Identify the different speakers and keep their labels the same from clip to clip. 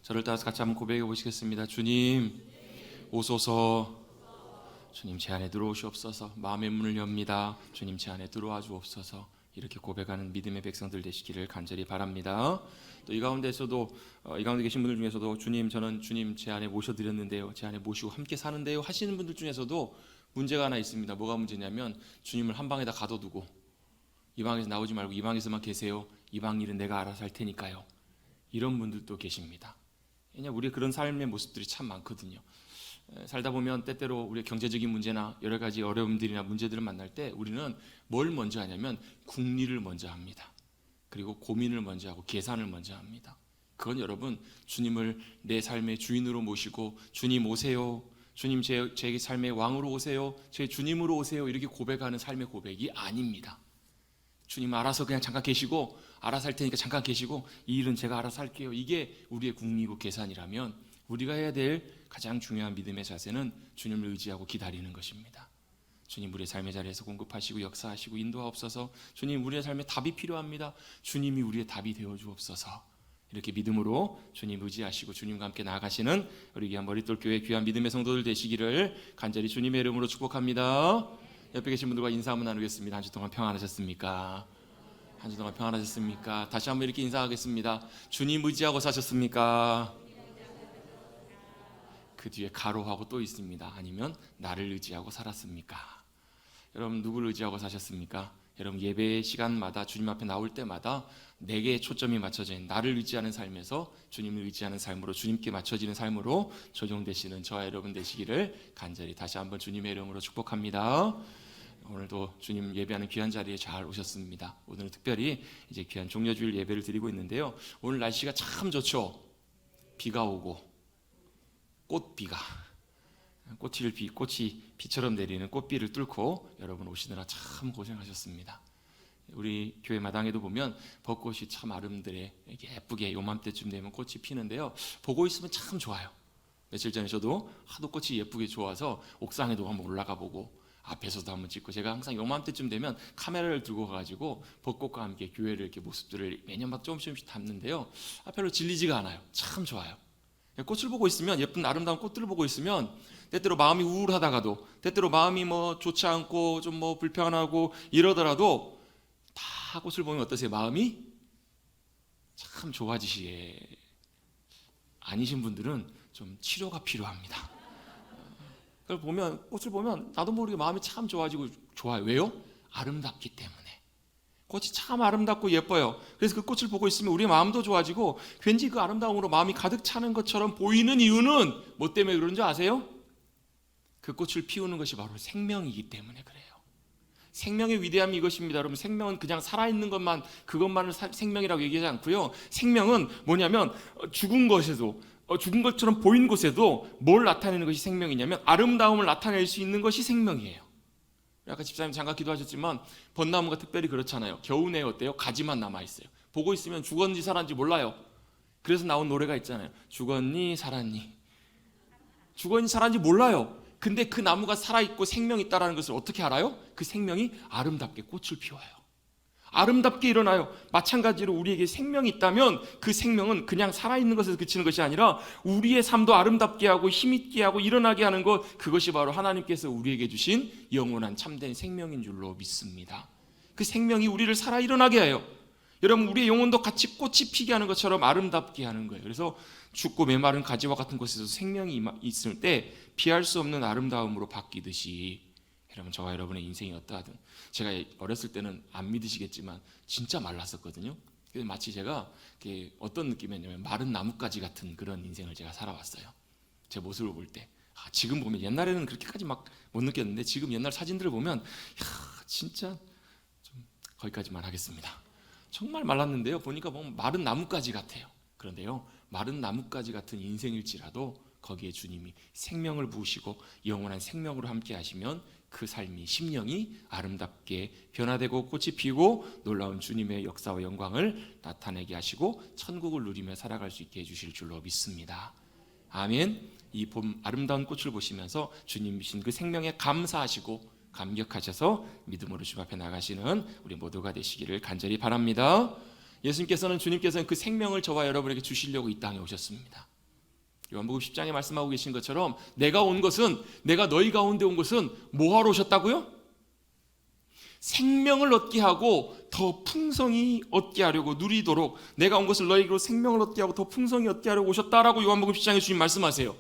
Speaker 1: 저를 따라서 같이 한번 고백해 보시겠습니다. 주님, 오소서. 주님, 제 안에 들어오시옵소서. 마음의 문을 엽니다. 주님, 제 안에 들어와 주옵소서. 이렇게 고백하는 믿음의 백성들 되시기를 간절히 바랍니다. 또 이 가운데서도 이 가운데 계신 분들 중에서도 주님, 저는 주님 제 안에 모셔드렸는데요, 제 안에 모시고 함께 사는데요 하시는 분들 중에서도 문제가 하나 있습니다. 뭐가 문제냐면 주님을 한 방에다 가둬두고 이 방에서 나오지 말고 이 방에서만 계세요. 이 방 일은 내가 알아서 할 테니까요. 이런 분들도 계십니다. 왜냐하면 우리의 그런 삶의 모습들이 참 많거든요. 살다 보면 때때로 우리의 경제적인 문제나 여러 가지 어려움들이나 문제들을 만날 때 우리는 뭘 먼저 하냐면 궁리를 먼저 합니다. 그리고 고민을 먼저 하고 계산을 먼저 합니다. 그건 여러분, 주님을 내 삶의 주인으로 모시고 주님 오세요, 주님 제 삶의 왕으로 오세요, 제 주님으로 오세요 이렇게 고백하는 삶의 고백이 아닙니다. 주님 알아서 그냥 잠깐 계시고 알아서 할 테니까 잠깐 계시고 이 일은 제가 알아서 할게요. 이게 우리의 궁리고 계산이라면 우리가 해야 될 가장 중요한 믿음의 자세는 주님을 의지하고 기다리는 것입니다. 주님, 우리의 삶의 자리에서 공급하시고 역사하시고 인도하옵소서. 주님, 우리의 삶에 답이 필요합니다. 주님이 우리의 답이 되어 주옵소서. 이렇게 믿음으로 주님 의지하시고 주님과 함께 나아가시는 우리 귀한 머릿돌교회 귀한 믿음의 성도들 되시기를 간절히 주님의 이름으로 축복합니다. 옆에 계신 분들과 인사 한번 나누겠습니다. 한 주 동안 평안하셨습니까? 한 주 동안 평안하셨습니까? 다시 한번 이렇게 인사하겠습니다. 주님 의지하고 사셨습니까? 그 뒤에 가로하고 또 있습니다. 아니면 나를 의지하고 살았습니까? 여러분, 누구를 의지하고 사셨습니까? 여러분, 예배 시간마다 주님 앞에 나올 때마다 내게 초점이 맞춰져 있는 나를 의지하는 삶에서 주님을 의지하는 삶으로, 주님께 맞춰지는 삶으로 조정되시는 저와 여러분 되시기를 간절히 다시 한번 주님의 이름으로 축복합니다. 오늘도 주님 예배하는 귀한 자리에 잘 오셨습니다. 오늘은 특별히 이제 귀한 종려주일 예배를 드리고 있는데요, 오늘 날씨가 참 좋죠. 비가 오고 꽃비가, 꽃이 비처럼 내리는 꽃비를 뚫고 여러분 오시느라 참 고생하셨습니다. 우리 교회 마당에도 보면 벚꽃이 참 아름드레 예쁘게 요맘때쯤 되면 꽃이 피는데요, 보고 있으면 참 좋아요. 며칠 전에 저도 하도 꽃이 예쁘게 좋아서 옥상에도 한번 올라가 보고 앞에서도 한번 찍고, 제가 항상 요맘때쯤 되면 카메라를 들고 가가지고 벚꽃과 함께 교회를 이렇게 모습들을 매년마다 조금씩 담는데요, 별로 질리지가 않아요. 참 좋아요. 꽃을 보고 있으면, 예쁜 아름다운 꽃들을 보고 있으면 때때로 마음이 우울하다가도, 때때로 마음이 좋지 않고 좀 불편하고 이러더라도 다 꽃을 보면 어떠세요? 마음이 참 좋아지시게. 아니신 분들은 좀 치료가 필요합니다. 그걸 보면, 꽃을 보면 나도 모르게 마음이 참 좋아지고 좋아요. 왜요? 아름답기 때문에. 꽃이 참 아름답고 예뻐요. 그래서 그 꽃을 보고 있으면 우리 마음도 좋아지고 왠지 그 아름다움으로 마음이 가득 차는 것처럼 보이는 이유는 뭐 때문에 그런 줄 아세요? 그 꽃을 피우는 것이 바로 생명이기 때문에 그래요. 생명의 위대함이 이것입니다. 여러분, 생명은 그냥 살아있는 것만, 그것만을 생명이라고 얘기하지 않고요, 생명은 뭐냐면 죽은 것에도, 죽은 것처럼 보이는 곳에도 뭘 나타내는 것이 생명이냐면 아름다움을 나타낼 수 있는 것이 생명이에요. 아까 집사님 잠깐 기도하셨지만 벚나무가 특별히 그렇잖아요. 겨우내에 어때요? 가지만 남아있어요. 보고 있으면 죽었는지 살았는지 몰라요. 그래서 나온 노래가 있잖아요. 죽었니 살았니? 죽었니 살았는지 몰라요. 근데 그 나무가 살아있고 생명이 있다는 것을 어떻게 알아요? 그 생명이 아름답게 꽃을 피워요. 아름답게 일어나요. 마찬가지로 우리에게 생명이 있다면 그 생명은 그냥 살아있는 것에서 그치는 것이 아니라 우리의 삶도 아름답게 하고 힘있게 하고 일어나게 하는 것, 그것이 바로 하나님께서 우리에게 주신 영원한 참된 생명인 줄로 믿습니다. 그 생명이 우리를 살아 일어나게 해요. 여러분, 우리의 영혼도 같이 꽃이 피게 하는 것처럼 아름답게 하는 거예요. 그래서 죽고 메마른 가지와 같은 곳에서 생명이 있을 때 피할 수 없는 아름다움으로 바뀌듯이, 여러분, 저와 여러분의 인생이 어떠하든, 제가 어렸을 때는 안 믿으시겠지만 진짜 말랐었거든요. 그래서 마치 제가 어떤 느낌이었냐면 마른 나뭇가지 같은 그런 인생을 제가 살아왔어요. 제 모습을 볼 때. 지금 보면, 옛날에는 그렇게까지 막 못 느꼈는데 지금 옛날 사진들을 보면 진짜 좀 거기까지만 하겠습니다. 정말 말랐는데요, 보니까 마른 나뭇가지 같아요. 그런데요, 마른 나뭇가지 같은 인생일지라도 거기에 주님이 생명을 부으시고 영원한 생명으로 함께 하시면 그 삶이, 심령이 아름답게 변화되고 꽃이 피고 놀라운 주님의 역사와 영광을 나타내게 하시고 천국을 누리며 살아갈 수 있게 해주실 줄로 믿습니다. 아멘. 이 봄 아름다운 꽃을 보시면서 주님이신 그 생명에 감사하시고 감격하셔서 믿음으로 주님 앞에 나가시는 우리 모두가 되시기를 간절히 바랍니다. 주님께서는 그 생명을 저와 여러분에게 주시려고 이 땅에 오셨습니다. 요한복음 10장에 말씀하고 계신 것처럼 내가 너희 가운데 온 것은 뭐하러 오셨다고요? 생명을 얻게 하고 더 풍성히 얻게 하려고 누리도록 내가 온 것을 너희에게로 생명을 얻게 하고 더 풍성히 얻게 하려고 오셨다라고 요한복음 10장에 주님 말씀하세요.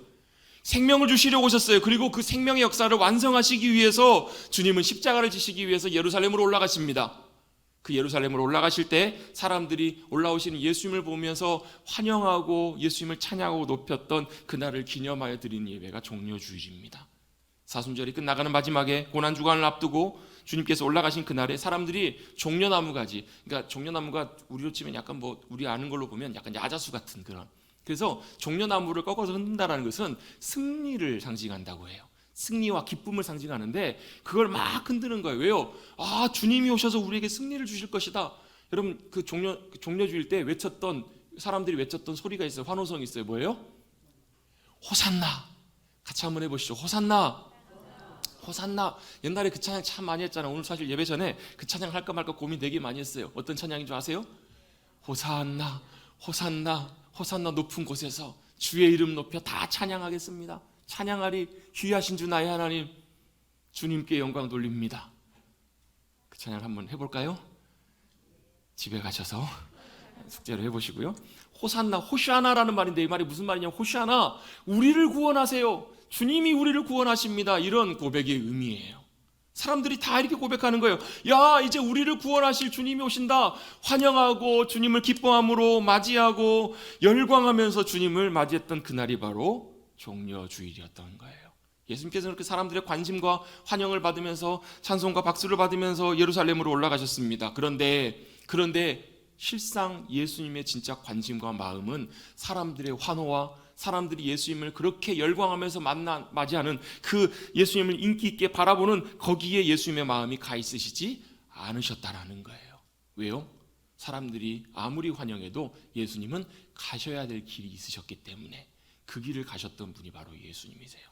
Speaker 1: 생명을 주시려고 오셨어요. 그리고 그 생명의 역사를 완성하시기 위해서 주님은 십자가를 지시기 위해서 예루살렘으로 올라가십니다. 그 예루살렘으로 올라가실 때 사람들이 올라오시는 예수님을 보면서 환영하고 예수님을 찬양하고 높였던 그날을 기념하여 드리는 예배가 종려주일입니다. 사순절이 끝나가는 마지막에 고난주간을 앞두고 주님께서 올라가신 그날에 사람들이 종려나무 가지, 그러니까 종려나무가 우리로 치면 약간 우리 아는 걸로 보면 약간 야자수 같은 그런, 그래서 종려나무를 꺾어서 흔든다라는 것은 승리를 상징한다고 해요. 승리와 기쁨을 상징하는데 그걸 막 흔드는 거예요. 왜요? 주님이 오셔서 우리에게 승리를 주실 것이다. 여러분 그 종려주일 때 사람들이 외쳤던 소리가 있어요. 환호성이 있어요. 뭐예요? 호산나. 같이 한번 해보시죠. 호산나. 호산나. 옛날에 그 찬양 참 많이 했잖아요. 오늘 사실 예배 전에 그 찬양 할까 말까 고민 되게 많이 했어요. 어떤 찬양인 줄 아세요? 호산나, 호산나, 호산나 높은 곳에서 주의 이름 높여 다 찬양하겠습니다. 찬양하리 귀하신 주 나의 하나님, 주님께 영광 돌립니다. 그 찬양 한번 해볼까요? 집에 가셔서 숙제로 해보시고요. 호산나, 호시아나라는 말인데 이 말이 무슨 말이냐면 호시아나, 우리를 구원하세요. 주님이 우리를 구원하십니다. 이런 고백의 의미예요. 사람들이 다 이렇게 고백하는 거예요. 야, 이제 우리를 구원하실 주님이 오신다. 환영하고 주님을 기뻐함으로 맞이하고 열광하면서 주님을 맞이했던 그날이 바로 종려주일이었던 거예요. 예수님께서는 그 사람들의 관심과 환영을 받으면서 찬송과 박수를 받으면서 예루살렘으로 올라가셨습니다. 그런데 실상 예수님의 진짜 관심과 마음은 사람들의 환호와 사람들이 예수님을 그렇게 열광하면서 맞이하는 그 예수님을 인기 있게 바라보는 거기에 예수님의 마음이 가 있으시지 않으셨다라는 거예요. 왜요? 사람들이 아무리 환영해도 예수님은 가셔야 될 길이 있으셨기 때문에 그 길을 가셨던 분이 바로 예수님이세요.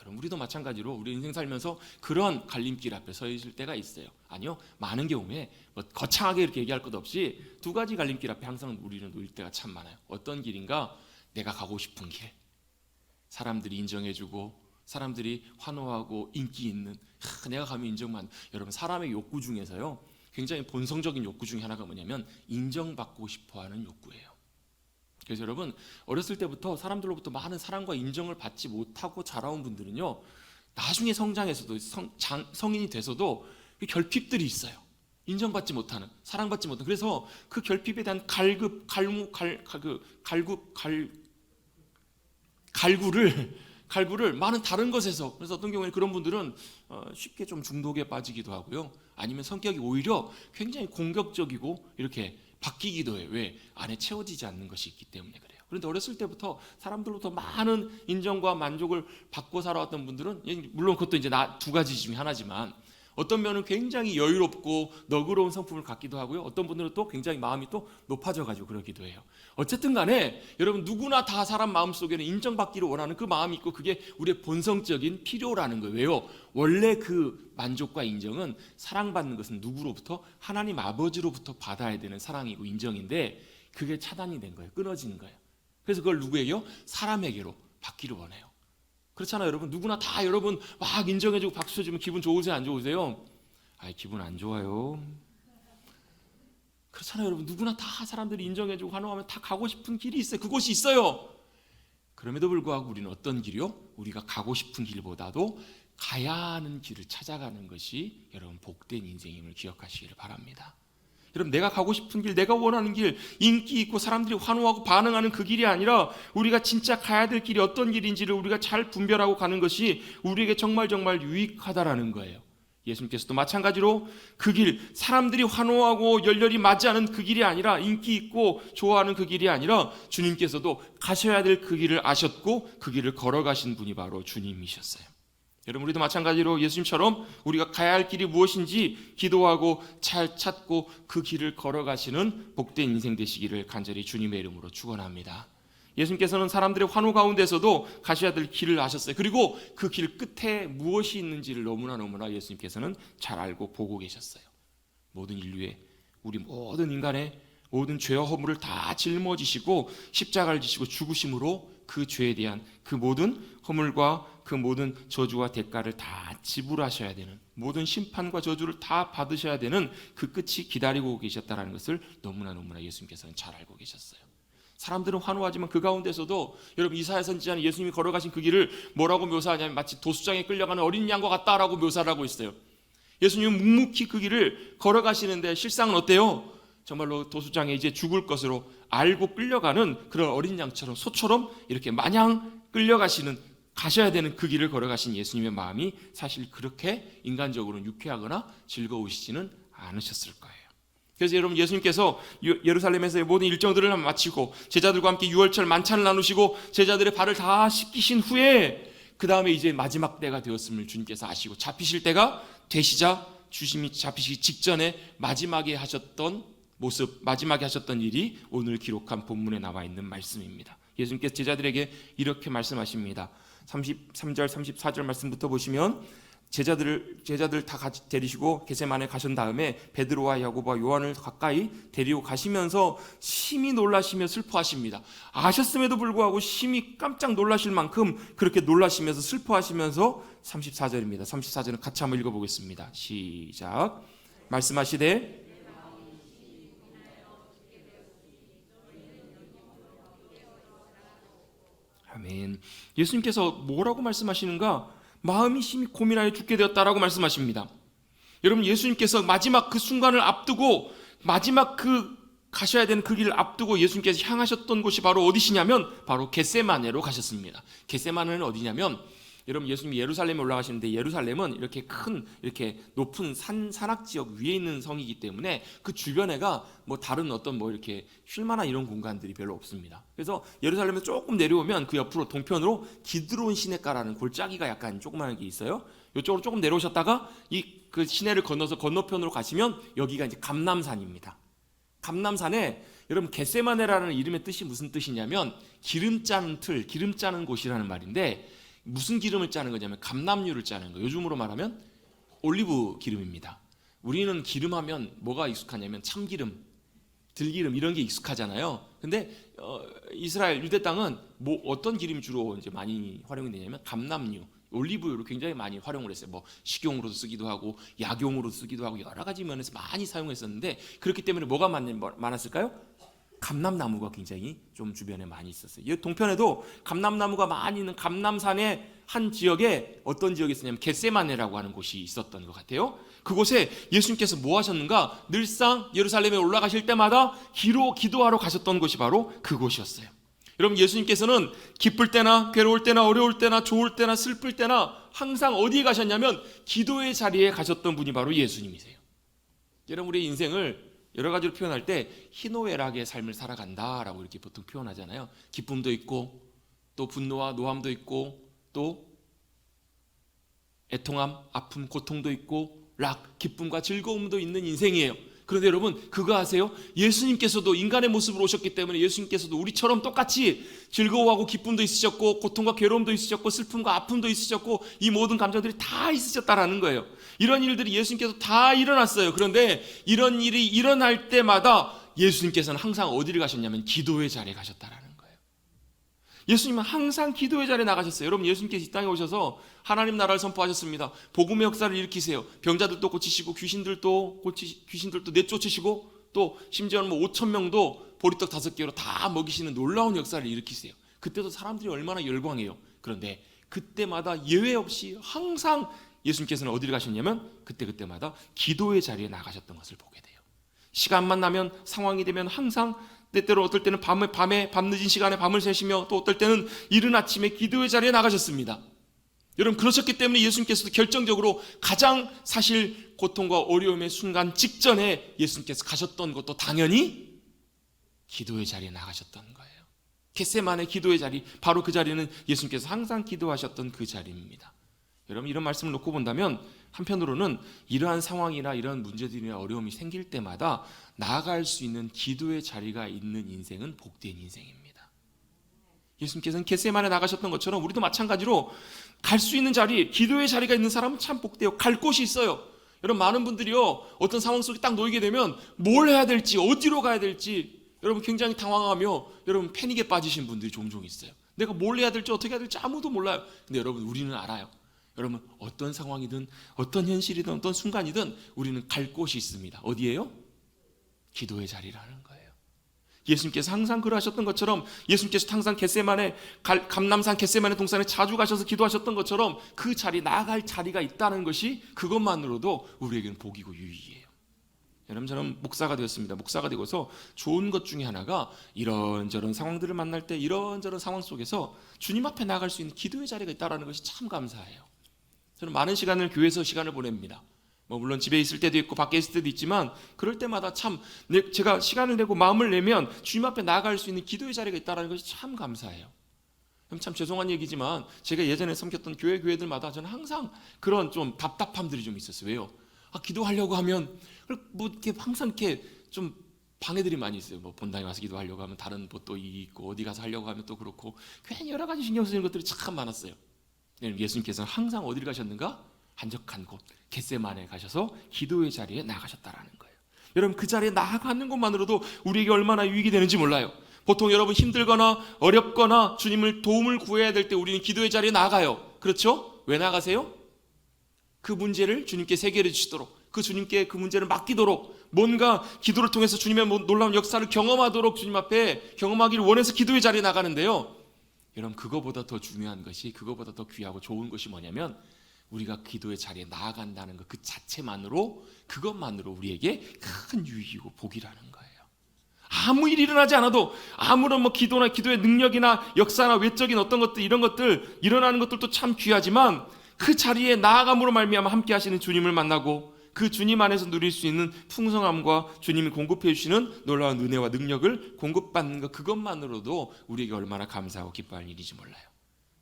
Speaker 1: 여러분 우리도 마찬가지로 우리 인생 살면서 그런 갈림길 앞에 서 있을 때가 있어요. 아니요, 많은 경우에 거창하게 이렇게 얘기할 것 없이 두 가지 갈림길 앞에 항상 우리는 놓일 때가 참 많아요. 어떤 길인가? 내가 가고 싶은 길, 사람들이 인정해주고 사람들이 환호하고 인기 있는, 내가 가면 인정만. 여러분 사람의 욕구 중에서요 굉장히 본성적인 욕구 중에 하나가 뭐냐면 인정받고 싶어하는 욕구예요. 그래서 여러분 어렸을 때부터 사람들로부터 많은 사랑과 인정을 받지 못하고 자라온 분들은요 나중에 성장해서도 성인이 돼서도 결핍들이 있어요. 인정받지 못하는, 사랑받지 못하는. 그래서 그 결핍에 대한 갈구를 많은 다른 것에서, 그래서 어떤 경우에 그런 분들은 쉽게 좀 중독에 빠지기도 하고요. 아니면 성격이 오히려 굉장히 공격적이고 이렇게 바뀌기도 해요. 왜? 안에 채워지지 않는 것이 있기 때문에 그래요. 그런데 어렸을 때부터 사람들로부터 많은 인정과 만족을 받고 살아왔던 분들은, 물론 그것도 이제 두 가지 중에 하나지만, 어떤 면은 굉장히 여유롭고 너그러운 성품을 갖기도 하고요. 어떤 분들은 또 굉장히 마음이 또 높아져가지고 그러기도 해요. 어쨌든 간에 여러분 누구나 다 사람 마음속에는 인정받기를 원하는 그 마음이 있고 그게 우리의 본성적인 필요라는 거예요. 왜요? 원래 그 만족과 인정은, 사랑받는 것은 누구로부터? 하나님 아버지로부터 받아야 되는 사랑이고 인정인데 그게 차단이 된 거예요. 끊어지는 거예요. 그래서 그걸 누구에게요? 사람에게로 받기를 원해요. 그렇잖아요. 여러분 누구나 다 여러분 막 인정해주고 박수 쳐주면 기분 좋으세요? 안 좋으세요? 기분 안 좋아요. 그렇잖아요. 여러분 누구나 다 사람들이 인정해주고 환호하면 다 가고 싶은 길이 있어요. 그곳이 있어요. 그럼에도 불구하고 우리는 어떤 길이요? 우리가 가고 싶은 길보다도 가야 하는 길을 찾아가는 것이 여러분 복된 인생임을 기억하시기를 바랍니다. 여러분 내가 가고 싶은 길, 내가 원하는 길, 인기 있고 사람들이 환호하고 반응하는 그 길이 아니라 우리가 진짜 가야 될 길이 어떤 길인지를 우리가 잘 분별하고 가는 것이 우리에게 정말 유익하다라는 거예요. 예수님께서도 마찬가지로 그 길, 사람들이 환호하고 열렬히 맞이하는 그 길이 아니라, 인기 있고 좋아하는 그 길이 아니라 주님께서도 가셔야 될 그 길을 아셨고 그 길을 걸어가신 분이 바로 주님이셨어요. 여러분 우리도 마찬가지로 예수님처럼 우리가 가야 할 길이 무엇인지 기도하고 잘 찾고 그 길을 걸어가시는 복된 인생 되시기를 간절히 주님의 이름으로 축원합니다. 예수님께서는 사람들의 환호 가운데서도 가셔야 될 길을 아셨어요. 그리고 그 길 끝에 무엇이 있는지를 너무나 예수님께서는 잘 알고 보고 계셨어요. 모든 인류의, 우리 모든 인간의 모든 죄와 허물을 다 짊어지시고 십자가를 지시고 죽으심으로 그 죄에 대한 그 모든 허물과 그 모든 저주와 대가를 다 지불하셔야 되는, 모든 심판과 저주를 다 받으셔야 되는 그 끝이 기다리고 계셨다는 것을 너무나 예수님께서는 잘 알고 계셨어요. 사람들은 환호하지만 그 가운데서도 여러분, 이사야 선지자는 예수님이 걸어가신 그 길을 뭐라고 묘사하냐면 마치 도수장에 끌려가는 어린 양과 같다라고 묘사를 하고 있어요. 예수님은 묵묵히 그 길을 걸어가시는데 실상은 어때요? 정말로 도수장에 이제 죽을 것으로 알고 끌려가는 그런 어린 양처럼, 소처럼 이렇게 마냥 끌려가시는, 가셔야 되는 그 길을 걸어가신 예수님의 마음이 사실 그렇게 인간적으로는 유쾌하거나 즐거우시지는 않으셨을 거예요. 그래서 여러분, 예수님께서 예루살렘에서의 모든 일정들을 마치고 제자들과 함께 유월절 만찬을 나누시고 제자들의 발을 다 씻기신 후에 그 다음에 이제 마지막 때가 되었음을 주님께서 아시고 잡히실 때가 되시자 주님이 잡히시기 직전에 마지막에 하셨던 모습, 마지막에 하셨던 일이 오늘 기록한 본문에 나와 있는 말씀입니다. 예수님께서 제자들에게 이렇게 말씀하십니다. 33절 34절 말씀부터 보시면 제자들 다 같이 데리시고 겟세마네 가신 다음에 베드로와 야고보와 요한을 가까이 데리고 가시면서 심히 놀라시며 슬퍼하십니다. 아셨음에도 불구하고 심히 깜짝 놀라실 만큼 그렇게 놀라시면서 슬퍼하시면서 34절입니다. 34절은 같이 한번 읽어보겠습니다. 시작. 말씀하시되 아멘. 예수님께서 뭐라고 말씀하시는가? 마음이 심히 고민하여 죽게 되었다라고 말씀하십니다. 여러분, 예수님께서 마지막 그 순간을 앞두고, 마지막 그 가셔야 되는 그 길을 앞두고 예수님께서 향하셨던 곳이 바로 어디시냐면 바로 겟세마네로 가셨습니다. 겟세마네는 어디냐면, 여러분, 예수님이 예루살렘에 올라가시는데 예루살렘은 이렇게 큰, 이렇게 높은 산악 지역 위에 있는 성이기 때문에 그 주변에가 뭐 다른 어떤 뭐 이렇게 쉴만한 이런 공간들이 별로 없습니다. 그래서 예루살렘에서 조금 내려오면 그 옆으로 동편으로 기드론 시내가라는 골짜기가 약간 조그마한 게 있어요. 이쪽으로 조금 내려오셨다가 그 시내를 건너서 건너편으로 가시면 여기가 이제 감람산입니다. 감람산에 여러분, 겟세마네라는 이름의 뜻이 무슨 뜻이냐면 기름 짜는 틀, 기름 짜는 곳이라는 말인데, 무슨 기름을 짜는 거냐면 감람유를 짜는 거예요. 요즘으로 말하면 올리브 기름입니다. 우리는 기름하면 뭐가 익숙하냐면 참기름, 들기름 이런 게 익숙하잖아요. 근데 이스라엘 유대 땅은 뭐 어떤 기름이 주로 이제 많이 활용이 되냐면 감람유, 올리브유를 굉장히 많이 활용을 했어요. 뭐 식용으로도 쓰기도 하고 약용으로 쓰기도 하고 여러 가지 면에서 많이 사용했었는데, 그렇기 때문에 뭐가 많았을까요? 감람나무가 굉장히 좀 주변에 많이 있었어요. 이 동편에도 감람나무가 많이 있는 감람산의 한 지역에, 어떤 지역이 있었냐면 겟세마네라고 하는 곳이 있었던 것 같아요. 그곳에 예수님께서 뭐 하셨는가? 늘상 예루살렘에 올라가실 때마다 기도하러 가셨던 곳이 바로 그곳이었어요. 여러분, 예수님께서는 기쁠 때나 괴로울 때나 어려울 때나 좋을 때나 슬플 때나 항상 어디에 가셨냐면 기도의 자리에 가셨던 분이 바로 예수님이세요. 여러분, 우리의 인생을 여러 가지로 표현할 때 희노애락의 삶을 살아간다라고 이렇게 보통 표현하잖아요. 기쁨도 있고 또 분노와 노함도 있고 또 애통함, 아픔, 고통도 있고 기쁨과 즐거움도 있는 인생이에요. 그런데 여러분, 그거 아세요? 예수님께서도 인간의 모습으로 오셨기 때문에 예수님께서도 우리처럼 똑같이 즐거워하고 기쁨도 있으셨고 고통과 괴로움도 있으셨고 슬픔과 아픔도 있으셨고 이 모든 감정들이 다 있으셨다라는 거예요. 이런 일들이 예수님께서 다 일어났어요. 그런데 이런 일이 일어날 때마다 예수님께서는 항상 어디를 가셨냐면 기도의 자리에 가셨다라는 거예요. 예수님은 항상 기도의 자리에 나가셨어요. 여러분, 예수님께서 이 땅에 오셔서 하나님 나라를 선포하셨습니다. 복음의 역사를 일으키세요. 병자들도 고치시고 귀신들도 내쫓으시고 또 심지어는 5,000명도 보리떡 5개로 다 먹이시는 놀라운 역사를 일으키세요. 그때도 사람들이 얼마나 열광해요. 그런데 그때마다 예외 없이 항상 예수님께서는 어디를 가셨냐면 그때마다 기도의 자리에 나가셨던 것을 보게 돼요. 시간만 나면, 상황이 되면 항상, 때때로 어떨 때는 밤 늦은 시간에 밤을 새시며 또 어떨 때는 이른 아침에 기도의 자리에 나가셨습니다. 여러분, 그러셨기 때문에 예수님께서도 결정적으로 가장 사실 고통과 어려움의 순간 직전에 예수님께서 가셨던 것도 당연히 기도의 자리에 나가셨던 거예요. 겟세마네 기도의 자리, 바로 그 자리는 예수님께서 항상 기도하셨던 그 자리입니다. 여러분, 이런 말씀을 놓고 본다면 한편으로는 이러한 상황이나 이러한 문제들이나 어려움이 생길 때마다 나아갈 수 있는 기도의 자리가 있는 인생은 복된 인생입니다. 예수님께서는 겟세마네 나가셨던 것처럼 우리도 마찬가지로 갈 수 있는 자리, 기도의 자리가 있는 사람은 참 복돼요. 갈 곳이 있어요. 여러분, 많은 분들이요, 어떤 상황 속에 딱 놓이게 되면 뭘 해야 될지, 어디로 가야 될지, 여러분 굉장히 당황하며 여러분 패닉에 빠지신 분들이 종종 있어요. 내가 뭘 해야 될지 어떻게 해야 될지 아무도 몰라요. 근데 여러분 우리는 알아요. 여러분 어떤 상황이든 어떤 현실이든 어떤 순간이든 우리는 갈 곳이 있습니다. 어디예요? 기도의 자리라는 거예요. 예수님께서 항상 그러하셨던 것처럼, 예수님께서 항상 겟세마네 감람산 겟세마네 동산에 자주 가셔서 기도하셨던 것처럼 그 자리, 나아갈 자리가 있다는 것이 그것만으로도 우리에게는 복이고 유익이에요. 여러분 저는 목사가 되었습니다. 목사가 되고서 좋은 것 중에 하나가 이런저런 상황들을 만날 때 이런저런 상황 속에서 주님 앞에 나아갈 수 있는 기도의 자리가 있다는 것이 참 감사해요. 저는 많은 시간을 교회에서 시간을 보냅니다. 물론 집에 있을 때도 있고 밖에 있을 때도 있지만 그럴 때마다 참 제가 시간을 내고 마음을 내면 주님 앞에 나아갈 수 있는 기도의 자리가 있다는 것이 참 감사해요. 참 죄송한 얘기지만 제가 예전에 섬겼던 교회들마다 저는 항상 그런 좀 답답함들이 좀 있었어요. 왜요? 기도하려고 하면 이렇게 항상 이렇게 좀 방해들이 많이 있어요. 본당에 와서 기도하려고 하면 다른 또 있고 어디 가서 하려고 하면 또 그렇고 괜히 여러 가지 신경 쓰이는 것들이 참 많았어요. 예수님께서는 항상 어디를 가셨는가? 한적한 곳 겟세마네에 가셔서 기도의 자리에 나가셨다라는 거예요. 여러분 그 자리에 나아가는 것만으로도 우리에게 얼마나 유익이 되는지 몰라요. 보통 여러분 힘들거나 어렵거나 주님을 도움을 구해야 될 때 우리는 기도의 자리에 나가요. 그렇죠? 왜 나가세요? 그 문제를 주님께 해결해 주시도록, 그 주님께 그 문제를 맡기도록, 뭔가 기도를 통해서 주님의 놀라운 역사를 경험하도록 주님 앞에 경험하기를 원해서 기도의 자리에 나가는데요. 여러분 그거보다 더 중요한 것이, 그거보다 더 귀하고 좋은 것이 뭐냐면 우리가 기도의 자리에 나아간다는 것 그 자체만으로, 그것만으로 우리에게 큰 유익이고 복이라는 거예요. 아무 일이 일어나지 않아도, 아무런 기도나 기도의 능력이나 역사나 외적인 어떤 것들, 이런 것들 일어나는 것들도 참 귀하지만 그 자리에 나아감으로 말미암아 함께 하시는 주님을 만나고 그 주님 안에서 누릴 수 있는 풍성함과 주님이 공급해 주시는 놀라운 은혜와 능력을 공급받는 것, 그것만으로도 우리에게 얼마나 감사하고 기뻐할 일인지 몰라요.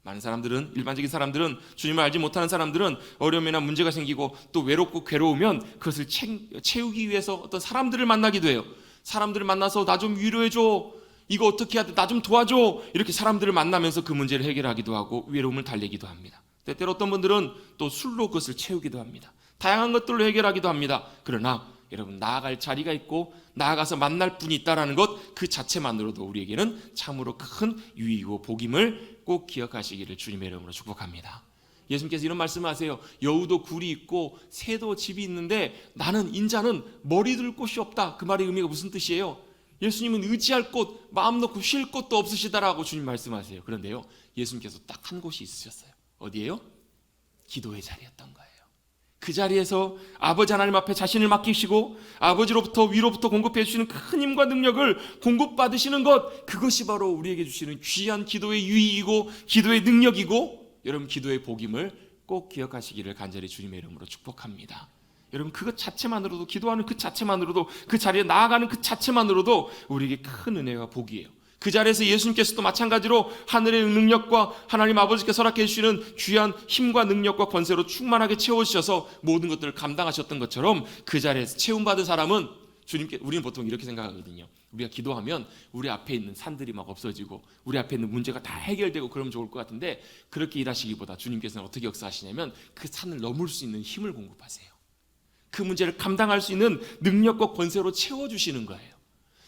Speaker 1: 많은 사람들은, 일반적인 사람들은, 주님을 알지 못하는 사람들은 어려움이나 문제가 생기고 또 외롭고 괴로우면 그것을 채우기 위해서 어떤 사람들을 만나기도 해요. 사람들을 만나서 나 좀 위로해줘, 이거 어떻게 해야 돼, 나 좀 도와줘, 이렇게 사람들을 만나면서 그 문제를 해결하기도 하고 외로움을 달래기도 합니다. 때때로 어떤 분들은 또 술로 그것을 채우기도 합니다. 다양한 것들로 해결하기도 합니다. 그러나 여러분 나아갈 자리가 있고 나아가서 만날 분이 있다는 것 그 자체만으로도 우리에게는 참으로 큰 유익이고 복임을 꼭 기억하시기를 주님의 이름으로 축복합니다. 예수님께서 이런 말씀을 하세요. 여우도 굴이 있고 새도 집이 있는데 나는 인자는 머리 둘 곳이 없다. 그 말의 의미가 무슨 뜻이에요? 예수님은 의지할 곳, 마음 놓고 쉴 곳도 없으시다라고 주님 말씀하세요. 그런데요, 예수님께서 딱 한 곳이 있으셨어요. 어디예요? 기도의 자리였던 거예요. 그 자리에서 아버지 하나님 앞에 자신을 맡기시고 아버지로부터 위로부터 공급해 주시는 큰 힘과 능력을 공급받으시는 것, 그것이 바로 우리에게 주시는 귀한 기도의 유익이고 기도의 능력이고 여러분 기도의 복임을 꼭 기억하시기를 간절히 주님의 이름으로 축복합니다. 여러분 그것 자체만으로도, 기도하는 그 자체만으로도, 그 자리에 나아가는 그 자체만으로도 우리에게 큰 은혜와 복이에요. 그 자리에서 예수님께서도 마찬가지로 하늘의 능력과 하나님 아버지께서 허락해 주시는 귀한 힘과 능력과 권세로 충만하게 채워주셔서 모든 것들을 감당하셨던 것처럼 그 자리에서 채움받은 사람은 우리는 보통 이렇게 생각하거든요. 우리가 기도하면 우리 앞에 있는 산들이 막 없어지고 우리 앞에 있는 문제가 다 해결되고 그러면 좋을 것 같은데, 그렇게 일하시기보다 주님께서는 어떻게 역사하시냐면 그 산을 넘을 수 있는 힘을 공급하세요. 그 문제를 감당할 수 있는 능력과 권세로 채워주시는 거예요.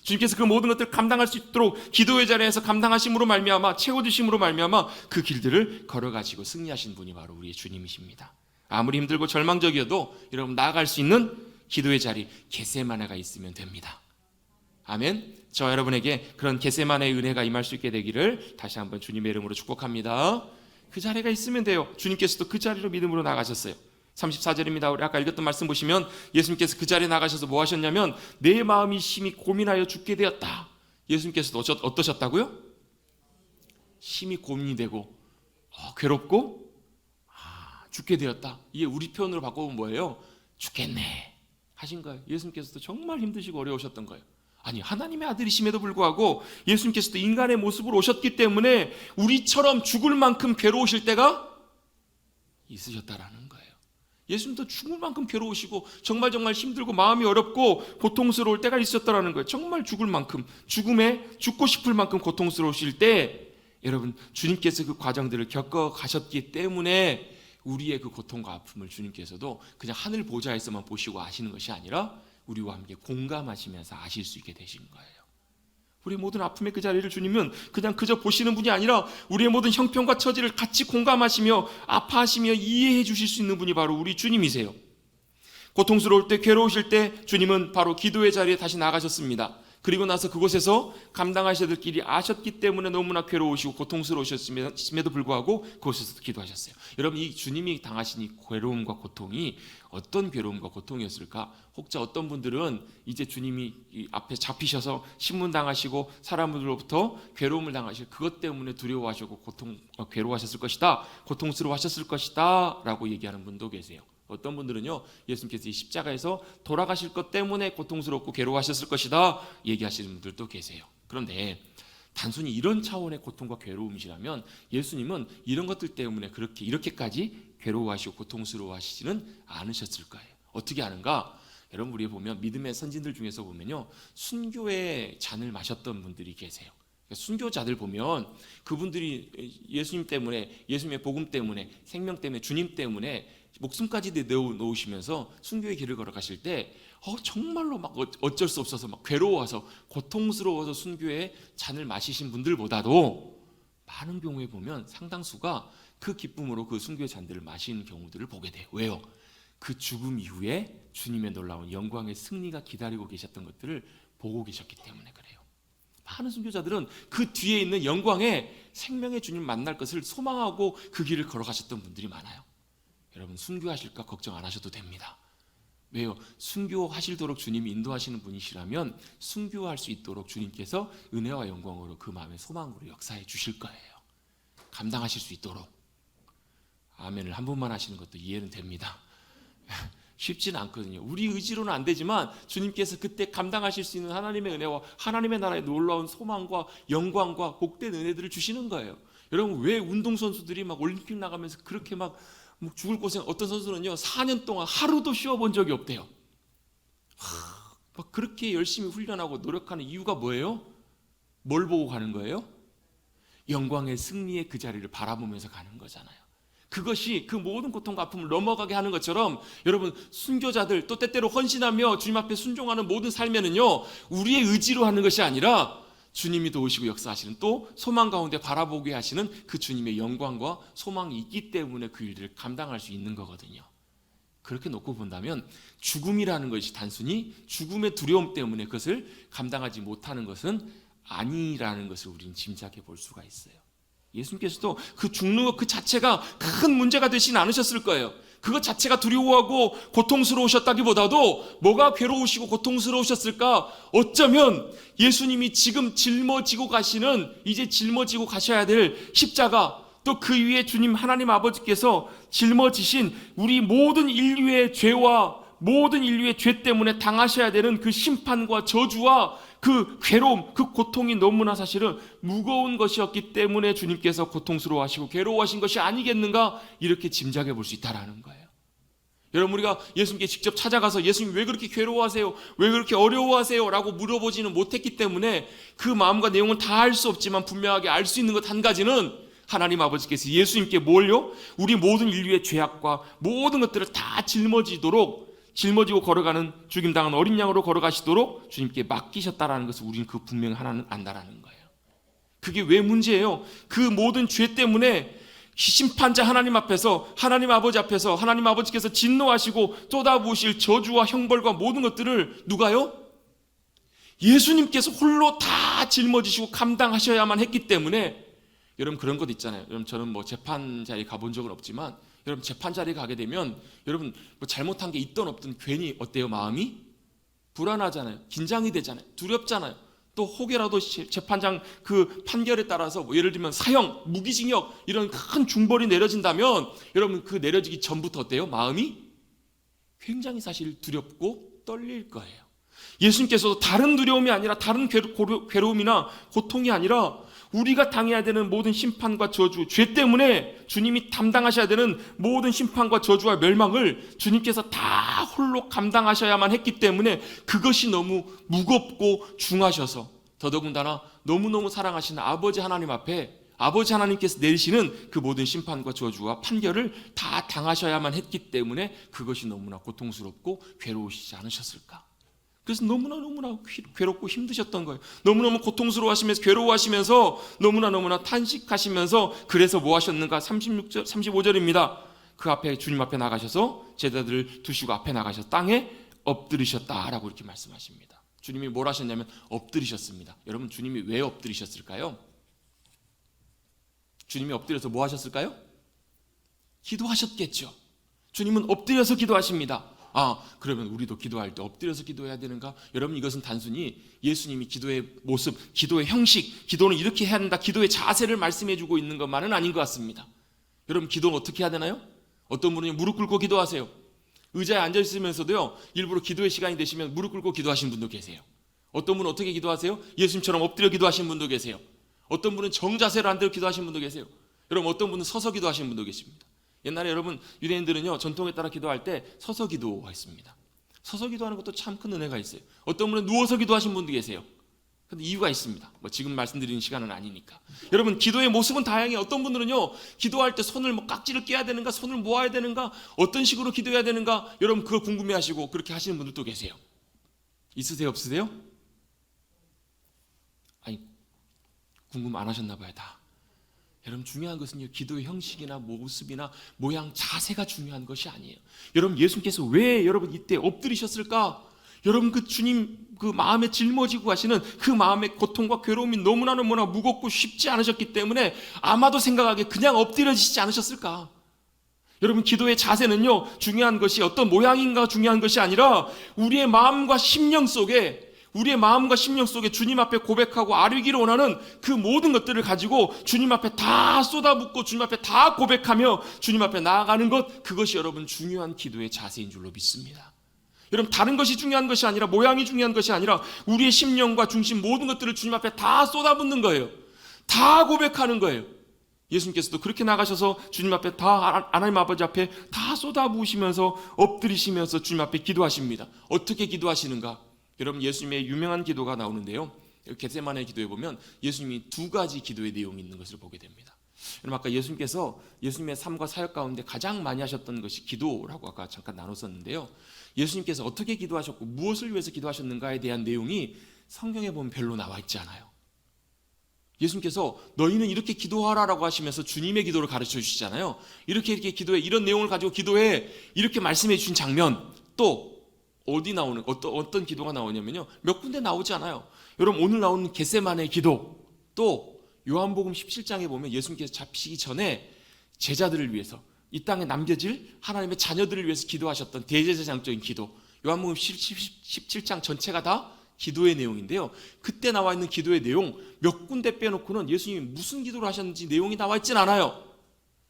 Speaker 1: 주님께서 그 모든 것들을 감당할 수 있도록 기도의 자리에서 감당하심으로 말미암아, 채워주심으로 말미암아 그 길들을 걸어가시고 승리하신 분이 바로 우리의 주님이십니다. 아무리 힘들고 절망적이어도 여러분 나아갈 수 있는 기도의 자리 겟세마네가 있으면 됩니다. 아멘. 저 여러분에게 그런 겟세마네의 은혜가 임할 수 있게 되기를 다시 한번 주님의 이름으로 축복합니다. 그 자리가 있으면 돼요. 주님께서도 그 자리로 믿음으로 나가셨어요. 34절입니다. 우리 아까 읽었던 말씀 보시면 예수님께서 그 자리에 나가셔서 뭐 하셨냐면 내 마음이 심히 고민하여 죽게 되었다. 예수님께서도 어떠셨다고요? 심히 고민이 되고 괴롭고 죽게 되었다. 이게 우리 표현으로 바꿔보면 뭐예요? 죽겠네 하신 거예요. 예수님께서도 정말 힘드시고 어려우셨던 거예요. 아니, 하나님의 아들이심에도 불구하고 예수님께서도 인간의 모습으로 오셨기 때문에 우리처럼 죽을 만큼 괴로우실 때가 있으셨다라는 거예요. 예수님도 죽을 만큼 괴로우시고 정말 힘들고 마음이 어렵고 고통스러울 때가 있었다라는 거예요. 정말 죽을 만큼, 죽고 싶을 만큼 고통스러우실 때 여러분 주님께서 그 과정들을 겪어 가셨기 때문에 우리의 그 고통과 아픔을 주님께서도 그냥 하늘 보좌에서만 보시고 아시는 것이 아니라 우리와 함께 공감하시면서 아실 수 있게 되신 거예요. 우리의 모든 아픔의 그 자리를 주님은 그냥 그저 보시는 분이 아니라 우리의 모든 형편과 처지를 같이 공감하시며 아파하시며 이해해 주실 수 있는 분이 바로 우리 주님이세요. 고통스러울 때, 괴로우실 때 주님은 바로 기도의 자리에 다시 나가셨습니다. 그리고 나서 그곳에서 감당하셔야 될 길이 아셨기 때문에 너무나 괴로우시고 고통스러우셨음에도 불구하고 그곳에서 기도하셨어요. 여러분, 이 주님이 당하신 이 괴로움과 고통이 어떤 괴로움과 고통이었을까? 혹자 어떤 분들은 이제 주님이 이 앞에 잡히셔서 신문당하시고 사람들로부터 괴로움을 당하시고 그것 때문에 두려워하시고 괴로워하셨을 것이다, 고통스러워하셨을 것이다 라고 얘기하는 분도 계세요. 어떤 분들은요, 예수님께서 이 십자가에서 돌아가실 것 때문에 고통스럽고 괴로워하셨을 것이다 얘기하시는 분들도 계세요. 그런데 단순히 이런 차원의 고통과 괴로움이시라면 예수님은 이런 것들 때문에 이렇게까지 괴로워하시고 고통스러워하시지는 않으셨을 거예요. 어떻게 아는가? 여러분, 우리 보면 믿음의 선진들 중에서 보면요, 순교의 잔을 마셨던 분들이 계세요. 순교자들 보면 그분들이 예수님 때문에, 예수님의 복음 때문에, 생명 때문에, 주님 때문에 목숨까지 내어놓으시면서 순교의 길을 걸어가실 때 정말로 막 어쩔 수 없어서 막 괴로워서 고통스러워서 순교의 잔을 마시신 분들보다도 많은 경우에 보면 상당수가 그 기쁨으로 그 순교의 잔들을 마시는 경우들을 보게 돼요. 왜요? 그 죽음 이후에 주님의 놀라운 영광의 승리가 기다리고 계셨던 것들을 보고 계셨기 때문에 그래요. 많은 순교자들은 그 뒤에 있는 영광의 생명의 주님 만날 것을 소망하고 그 길을 걸어가셨던 분들이 많아요. 여러분, 순교하실까 걱정 안 하셔도 됩니다. 왜요? 순교하실도록 주님이 인도하시는 분이시라면 순교할 수 있도록 주님께서 은혜와 영광으로 그 마음의 소망으로 역사해 주실 거예요. 감당하실 수 있도록. 아멘을 한 번만 하시는 것도 이해는 됩니다. 쉽지는 않거든요. 우리 의지로는 안 되지만 주님께서 그때 감당하실 수 있는 하나님의 은혜와 하나님의 나라의 놀라운 소망과 영광과 복된 은혜들을 주시는 거예요. 여러분, 왜 운동선수들이 막 올림픽 나가면서 그렇게 막 죽을 고생, 어떤 선수는요 4년 동안 하루도 쉬어본 적이 없대요. 막 그렇게 열심히 훈련하고 노력하는 이유가 뭐예요? 뭘 보고 가는 거예요? 영광의 승리의 그 자리를 바라보면서 가는 거잖아요. 그것이 그 모든 고통과 아픔을 넘어가게 하는 것처럼 여러분, 순교자들 또 때때로 헌신하며 주님 앞에 순종하는 모든 삶에는요, 우리의 의지로 하는 것이 아니라 주님이 도우시고 역사하시는, 또 소망 가운데 바라보게 하시는 그 주님의 영광과 소망이 있기 때문에 그 일들을 감당할 수 있는 거거든요. 그렇게 놓고 본다면 죽음이라는 것이 단순히 죽음의 두려움 때문에 그것을 감당하지 못하는 것은 아니라는 것을 우리는 짐작해 볼 수가 있어요. 예수님께서도 그 죽는 것 그 자체가 큰 문제가 되시진 않으셨을 거예요. 그것 자체가 두려워하고 고통스러우셨다기보다도 뭐가 괴로우시고 고통스러우셨을까? 어쩌면 예수님이 지금 짊어지고 가시는, 이제 짊어지고 가셔야 될 십자가, 또 그 위에 주님 하나님 아버지께서 짊어지신 우리 모든 인류의 죄와 모든 인류의 죄 때문에 당하셔야 되는 그 심판과 저주와 그 괴로움, 그 고통이 너무나 사실은 무거운 것이었기 때문에 주님께서 고통스러워하시고 괴로워하신 것이 아니겠는가, 이렇게 짐작해 볼 수 있다는 거예요. 여러분, 우리가 예수님께 직접 찾아가서 예수님 왜 그렇게 괴로워하세요? 왜 그렇게 어려워하세요? 라고 물어보지는 못했기 때문에 그 마음과 내용은 다 알 수 없지만 분명하게 알 수 있는 것 한 가지는 하나님 아버지께서 예수님께 뭘요? 우리 모든 인류의 죄악과 모든 것들을 다 짊어지고 걸어가는, 죽임당한 어린 양으로 걸어가시도록 주님께 맡기셨다라는 것을 우리는 그 분명히 하나는 안다라는 거예요. 그게 왜 문제예요? 그 모든 죄 때문에 심판자 하나님 앞에서, 하나님 아버지 앞에서 하나님 아버지께서 진노하시고 쏟아부으실 저주와 형벌과 모든 것들을 누가요? 예수님께서 홀로 다 짊어지시고 감당하셔야만 했기 때문에, 여러분 그런 것 있잖아요. 여러분, 저는 뭐 재판 자리에 가본 적은 없지만 여러분, 재판 자리에 가게 되면 여러분 뭐 잘못한 게 있든 없든 괜히 어때요? 마음이 불안하잖아요. 긴장이 되잖아요. 두렵잖아요. 또 혹여라도 재판장 그 판결에 따라서 뭐 예를 들면 사형, 무기징역 이런 큰 중벌이 내려진다면 여러분, 그 내려지기 전부터 어때요? 마음이 굉장히 사실 두렵고 떨릴 거예요. 예수님께서도 다른 두려움이 아니라, 다른 괴로움이나 고통이 아니라 우리가 당해야 되는 모든 심판과 저주, 죄 때문에 주님이 담당하셔야 되는 모든 심판과 저주와 멸망을 주님께서 다 홀로 감당하셔야만 했기 때문에 그것이 너무 무겁고 중하셔서, 더더군다나 너무너무 사랑하시는 아버지 하나님 앞에 아버지 하나님께서 내리시는 그 모든 심판과 저주와 판결을 다 당하셔야만 했기 때문에 그것이 너무나 고통스럽고 괴로우시지 않으셨을까? 그래서 너무나 괴롭고 힘드셨던 거예요. 너무너무 고통스러워하시면서 괴로워하시면서 너무나 탄식하시면서 그래서 뭐 하셨는가? 35절입니다. 그 앞에 주님 앞에 나가셔서 제자들을 두시고 앞에 나가셔서 땅에 엎드리셨다라고 이렇게 말씀하십니다. 주님이 뭘 하셨냐면 엎드리셨습니다. 여러분, 주님이 왜 엎드리셨을까요? 주님이 엎드려서 뭐 하셨을까요? 기도하셨겠죠. 주님은 엎드려서 기도하십니다. 그러면 우리도 기도할 때 엎드려서 기도해야 되는가? 여러분, 이것은 단순히 예수님이 기도의 모습, 기도의 형식, 기도는 이렇게 해야 한다, 기도의 자세를 말씀해 주고 있는 것만은 아닌 것 같습니다. 여러분, 기도는 어떻게 해야 되나요? 어떤 분은 무릎 꿇고 기도하세요. 의자에 앉아 있으면서도요, 일부러 기도의 시간이 되시면 무릎 꿇고 기도하시는 분도 계세요. 어떤 분은 어떻게 기도하세요? 예수님처럼 엎드려 기도하시는 분도 계세요. 어떤 분은 정자세로 앉아 기도하시는 분도 계세요. 여러분, 어떤 분은 서서 기도하시는 분도 계십니다. 옛날에 여러분, 유대인들은요, 전통에 따라 기도할 때 서서 기도했습니다. 서서 기도하는 것도 참 큰 은혜가 있어요. 어떤 분은 누워서 기도하시는 분도 계세요. 근데 이유가 있습니다. 지금 말씀드리는 시간은 아니니까. 여러분, 기도의 모습은 다양해요. 어떤 분들은요, 기도할 때 손을 깍지를 껴야 되는가, 손을 모아야 되는가, 어떤 식으로 기도해야 되는가, 여러분 그거 궁금해하시고 그렇게 하시는 분들도 계세요. 있으세요, 없으세요? 아니, 궁금 안 하셨나 봐요, 다. 여러분, 중요한 것은요, 기도의 형식이나 모습이나 모양, 자세가 중요한 것이 아니에요. 여러분, 예수님께서 왜 여러분 이때 엎드리셨을까? 여러분, 그 주님 그 마음에 짊어지고 가시는 그 마음의 고통과 괴로움이 너무나 무겁고 쉽지 않으셨기 때문에 아마도 생각하기에 그냥 엎드려지지 않으셨을까? 여러분, 기도의 자세는요, 중요한 것이 어떤 모양인가 중요한 것이 아니라 우리의 마음과 심령 속에 주님 앞에 고백하고 아뢰기를 원하는 그 모든 것들을 가지고 주님 앞에 다 쏟아붓고 주님 앞에 다 고백하며 주님 앞에 나아가는 것, 그것이 여러분 중요한 기도의 자세인 줄로 믿습니다. 여러분, 다른 것이 중요한 것이 아니라, 모양이 중요한 것이 아니라 우리의 심령과 중심 모든 것들을 주님 앞에 다 쏟아붓는 거예요. 다 고백하는 거예요. 예수님께서도 그렇게 나가셔서 주님 앞에 다, 하나님 아버지 앞에 다 쏟아부으시면서 엎드리시면서 주님 앞에 기도하십니다. 어떻게 기도하시는가? 여러분, 예수님의 유명한 기도가 나오는데요, 겟세마네 기도에 보면 예수님이 두 가지 기도의 내용이 있는 것을 보게 됩니다. 여러분, 아까 예수님께서 예수님의 삶과 사역 가운데 가장 많이 하셨던 것이 기도라고 아까 잠깐 나눴었는데요, 예수님께서 어떻게 기도하셨고 무엇을 위해서 기도하셨는가에 대한 내용이 성경에 보면 별로 나와 있지 않아요. 예수님께서 너희는 이렇게 기도하라라고 하시면서 주님의 기도를 가르쳐 주시잖아요. 이렇게 기도해, 이런 내용을 가지고 기도해, 이렇게 말씀해 주신 장면, 또 어디 나오는, 어떤 기도가 나오냐면요, 몇 군데 나오지 않아요. 여러분, 오늘 나오는 겟세마네 기도, 또 요한복음 17장에 보면 예수님께서 잡히기 전에 제자들을 위해서, 이 땅에 남겨질 하나님의 자녀들을 위해서 기도하셨던 대제사장적인 기도, 요한복음 17장 전체가 다 기도의 내용인데요, 그때 나와 있는 기도의 내용 몇 군데 빼놓고는 예수님이 무슨 기도를 하셨는지 내용이 나와 있진 않아요.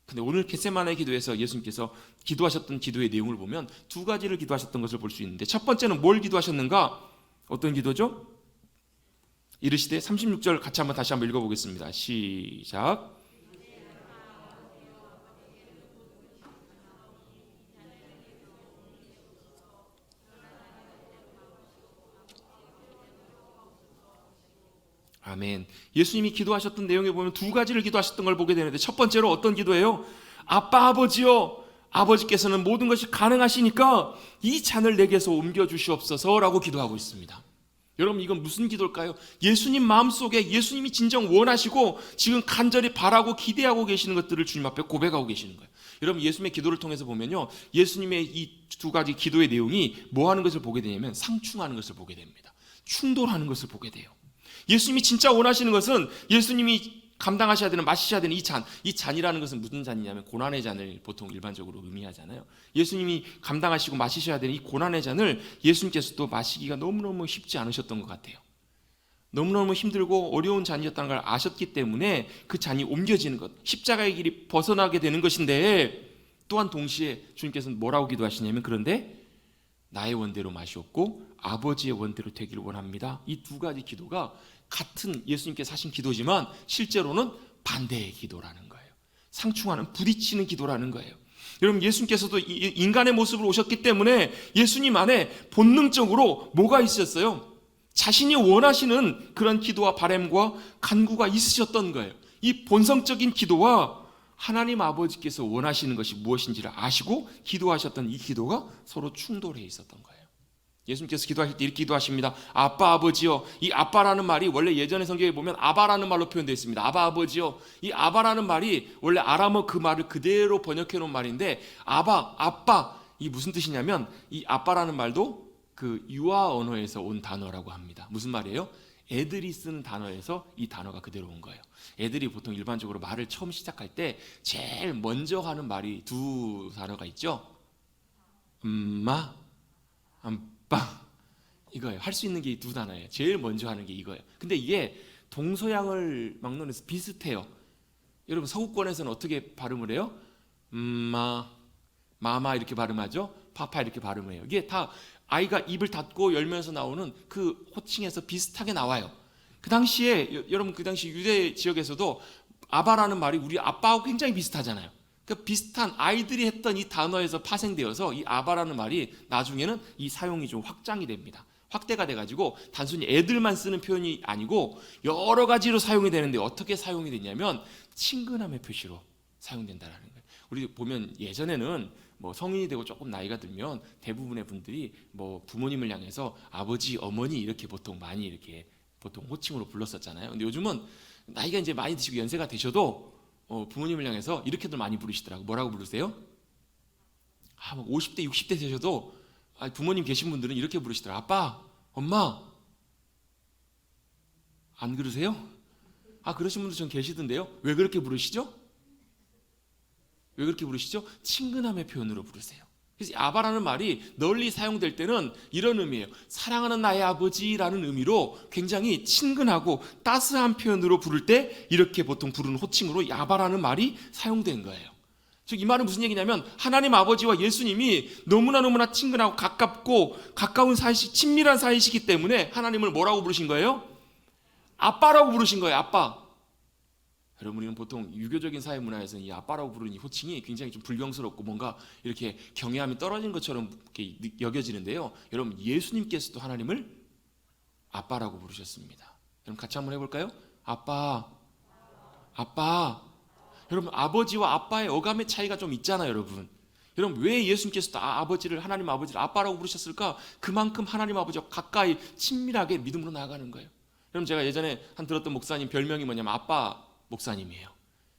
Speaker 1: 근데 오늘 겟세마네 기도에서 예수님께서 기도하셨던 기도의 내용을 보면 두 가지를 기도하셨던 것을 볼 수 있는데, 첫 번째는 뭘 기도하셨는가? 어떤 기도죠? 이르시되, 36절 같이 다시 한번 읽어보겠습니다. 시작. 아멘. 예수님이 기도하셨던 내용에 보면 두 가지를 기도하셨던 걸 보게 되는데, 첫 번째로 어떤 기도예요? 아빠, 아버지요, 아버지께서는 모든 것이 가능하시니까 이 잔을 내게서 옮겨주시옵소서라고 기도하고 있습니다. 여러분, 이건 무슨 기도일까요? 예수님 마음속에 예수님이 진정 원하시고 지금 간절히 바라고 기대하고 계시는 것들을 주님 앞에 고백하고 계시는 거예요. 여러분, 예수님의 기도를 통해서 보면요, 예수님의 이 두 가지 기도의 내용이 뭐 하는 것을 보게 되냐면 상충하는 것을 보게 됩니다. 충돌하는 것을 보게 돼요. 예수님이 진짜 원하시는 것은 예수님이 감당하셔야 되는, 마시셔야 되는 이 잔이라는 것은 무슨 잔이냐면 고난의 잔을 보통 일반적으로 의미하잖아요. 예수님이 감당하시고 마시셔야 되는 이 고난의 잔을 예수님께서도 마시기가 너무너무 쉽지 않으셨던 것 같아요. 너무너무 힘들고 어려운 잔이었다는 걸 아셨기 때문에 그 잔이 옮겨지는 것, 십자가의 길이 벗어나게 되는 것인데, 또한 동시에 주님께서는 뭐라고 기도하시냐면, 그런데 나의 원대로 마시옵고 아버지의 원대로 되기를 원합니다. 이 두 가지 기도가 같은 예수님께서 하신 기도지만 실제로는 반대의 기도라는 거예요. 상충하는, 부딪히는 기도라는 거예요. 여러분, 예수님께서도 인간의 모습으로 오셨기 때문에 예수님 안에 본능적으로 뭐가 있었어요? 자신이 원하시는 그런 기도와 바람과 간구가 있으셨던 거예요. 이 본성적인 기도와 하나님 아버지께서 원하시는 것이 무엇인지를 아시고 기도하셨던 이 기도가 서로 충돌해 있었던 거예요. 예수님께서 기도하실 때 이렇게 기도하십니다. 아빠 아버지요. 이 아빠라는 말이 원래 예전의 성경에 보면 아바라는 말로 표현되어 있습니다. 아바 아버지요. 이 아바라는 말이 원래 아람어 그 말을 그대로 번역해 놓은 말인데 아바 아빠 이 무슨 뜻이냐면 이 아빠라는 말도 그 유아 언어에서 온 단어라고 합니다. 무슨 말이에요? 애들이 쓰는 단어에서 이 단어가 그대로 온 거예요. 애들이 보통 일반적으로 말을 처음 시작할 때 제일 먼저 하는 말이 두 단어가 있죠. 엄마, 아빠 이거예요. 할 수 있는 게 이 두 단어예요. 제일 먼저 하는 게 이거예요. 근데 이게 동서양을 막론해서 비슷해요. 여러분 서구권에서는 어떻게 발음을 해요? 마마 이렇게 발음하죠. 파파 이렇게 발음을 해요. 이게 다 아이가 입을 닫고 열면서 나오는 그 호칭에서 비슷하게 나와요. 그 당시에 여러분 그 당시 유대 지역에서도 아바라는 말이 우리 아빠하고 굉장히 비슷하잖아요. 그 비슷한 아이들이 했던 이 단어에서 파생되어서 이 아바라는 말이 나중에는 이 사용이 좀 확장이 됩니다. 확대가 돼가지고 단순히 애들만 쓰는 표현이 아니고 여러 가지로 사용이 되는데 어떻게 사용이 되냐면 친근함의 표시로 사용된다라는 거예요. 우리 보면 예전에는 뭐 성인이 되고 조금 나이가 들면 대부분의 분들이 뭐 부모님을 향해서 아버지, 어머니 이렇게 보통 많이 이렇게 보통 호칭으로 불렀었잖아요. 근데 요즘은 나이가 이제 많이 드시고 연세가 되셔도 부모님을 향해서 이렇게들 많이 부르시더라고요. 뭐라고 부르세요? 뭐 50대, 60대 되셔도 부모님 계신 분들은 이렇게 부르시더라고요. 아빠, 엄마. 안 그러세요? 그러신 분들 좀 계시던데요. 왜 그렇게 부르시죠? 왜 그렇게 부르시죠? 친근함의 표현으로 부르세요. 그래서 아바라는 말이 널리 사용될 때는 이런 의미예요. 사랑하는 나의 아버지라는 의미로 굉장히 친근하고 따스한 표현으로 부를 때 이렇게 보통 부르는 호칭으로 아바라는 말이 사용된 거예요. 즉 이 말은 무슨 얘기냐면 하나님 아버지와 예수님이 너무나 친근하고 가깝고 가까운 사이시 친밀한 사이시기 때문에 하나님을 뭐라고 부르신 거예요? 아빠라고 부르신 거예요. 아빠. 여러분 우리는 보통 유교적인 사회 문화에서는 이 아빠라고 부르는 이 호칭이 굉장히 좀 불경스럽고 뭔가 이렇게 경외함이 떨어진 것처럼 이렇게 여겨지는데요. 여러분 예수님께서도 하나님을 아빠라고 부르셨습니다. 여러분 같이 한번 해볼까요? 아빠, 아빠. 여러분 아버지와 아빠의 어감의 차이가 좀 있잖아요. 여러분 왜 예수님께서도 아버지를 하나님 아버지를 아빠라고 부르셨을까? 그만큼 하나님 아버지와 가까이 친밀하게 믿음으로 나아가는 거예요. 여러분 제가 예전에 들었던 목사님 별명이 뭐냐면 아빠 목사님이에요.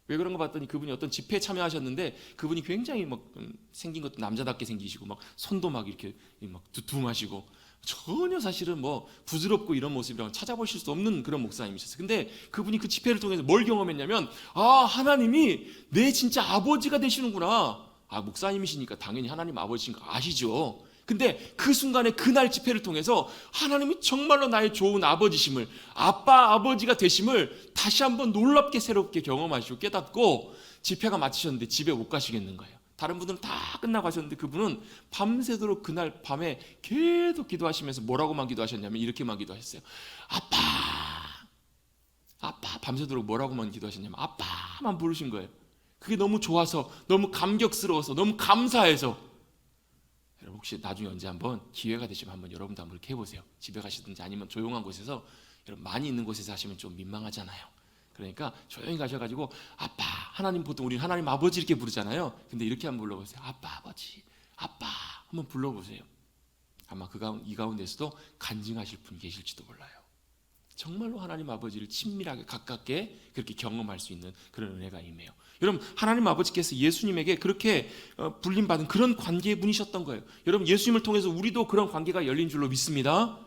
Speaker 1: 왜 그런 거 봤더니 그분이 어떤 집회에 참여하셨는데 그분이 굉장히 막 생긴 것도 남자답게 생기시고 막 손도 막 이렇게 막 두툼하시고 전혀 사실은 뭐 부드럽고 이런 모습이랑 찾아보실 수 없는 그런 목사님이셨어요. 근데 그분이 그 집회를 통해서 뭘 경험했냐면 하나님이 내 진짜 아버지가 되시는구나. 목사님이시니까 당연히 하나님 아버지인 거 아시죠. 근데 그 순간에 그날 집회를 통해서 하나님이 정말로 나의 좋은 아버지심을 아버지가 되심을 다시 한번 놀랍게 새롭게 경험하시고 깨닫고 집회가 마치셨는데 집에 못 가시겠는 거예요. 다른 분들은 다 끝나고 하셨는데 그분은 밤새도록 그날 밤에 계속 기도하시면서 뭐라고만 기도하셨냐면 이렇게만 기도하셨어요. 아빠 밤새도록 뭐라고만 기도하셨냐면 아빠만 부르신 거예요. 그게 너무 좋아서 너무 감격스러워서 너무 감사해서 여러분 혹시 나중에 언제 한번 기회가 되시면 한번 여러분도 한번 이렇게 해보세요. 집에 가시든지 아니면 조용한 곳에서 여러분 많이 있는 곳에서 하시면 좀 민망하잖아요. 그러니까 조용히 가셔가지고 아빠 하나님 보통 우리 하나님 아버지 이렇게 부르잖아요. 근데 이렇게 한번 불러보세요. 아빠 아버지 아빠 한번 불러보세요. 아마 이 가운데서도 간증하실 분 계실지도 몰라요. 정말로 하나님 아버지를 친밀하게 가깝게 그렇게 경험할 수 있는 그런 은혜가 임해요. 여러분 하나님 아버지께서 예수님에게 그렇게 불림받은 그런 관계의 분이셨던 거예요. 여러분 예수님을 통해서 우리도 그런 관계가 열린 줄로 믿습니다.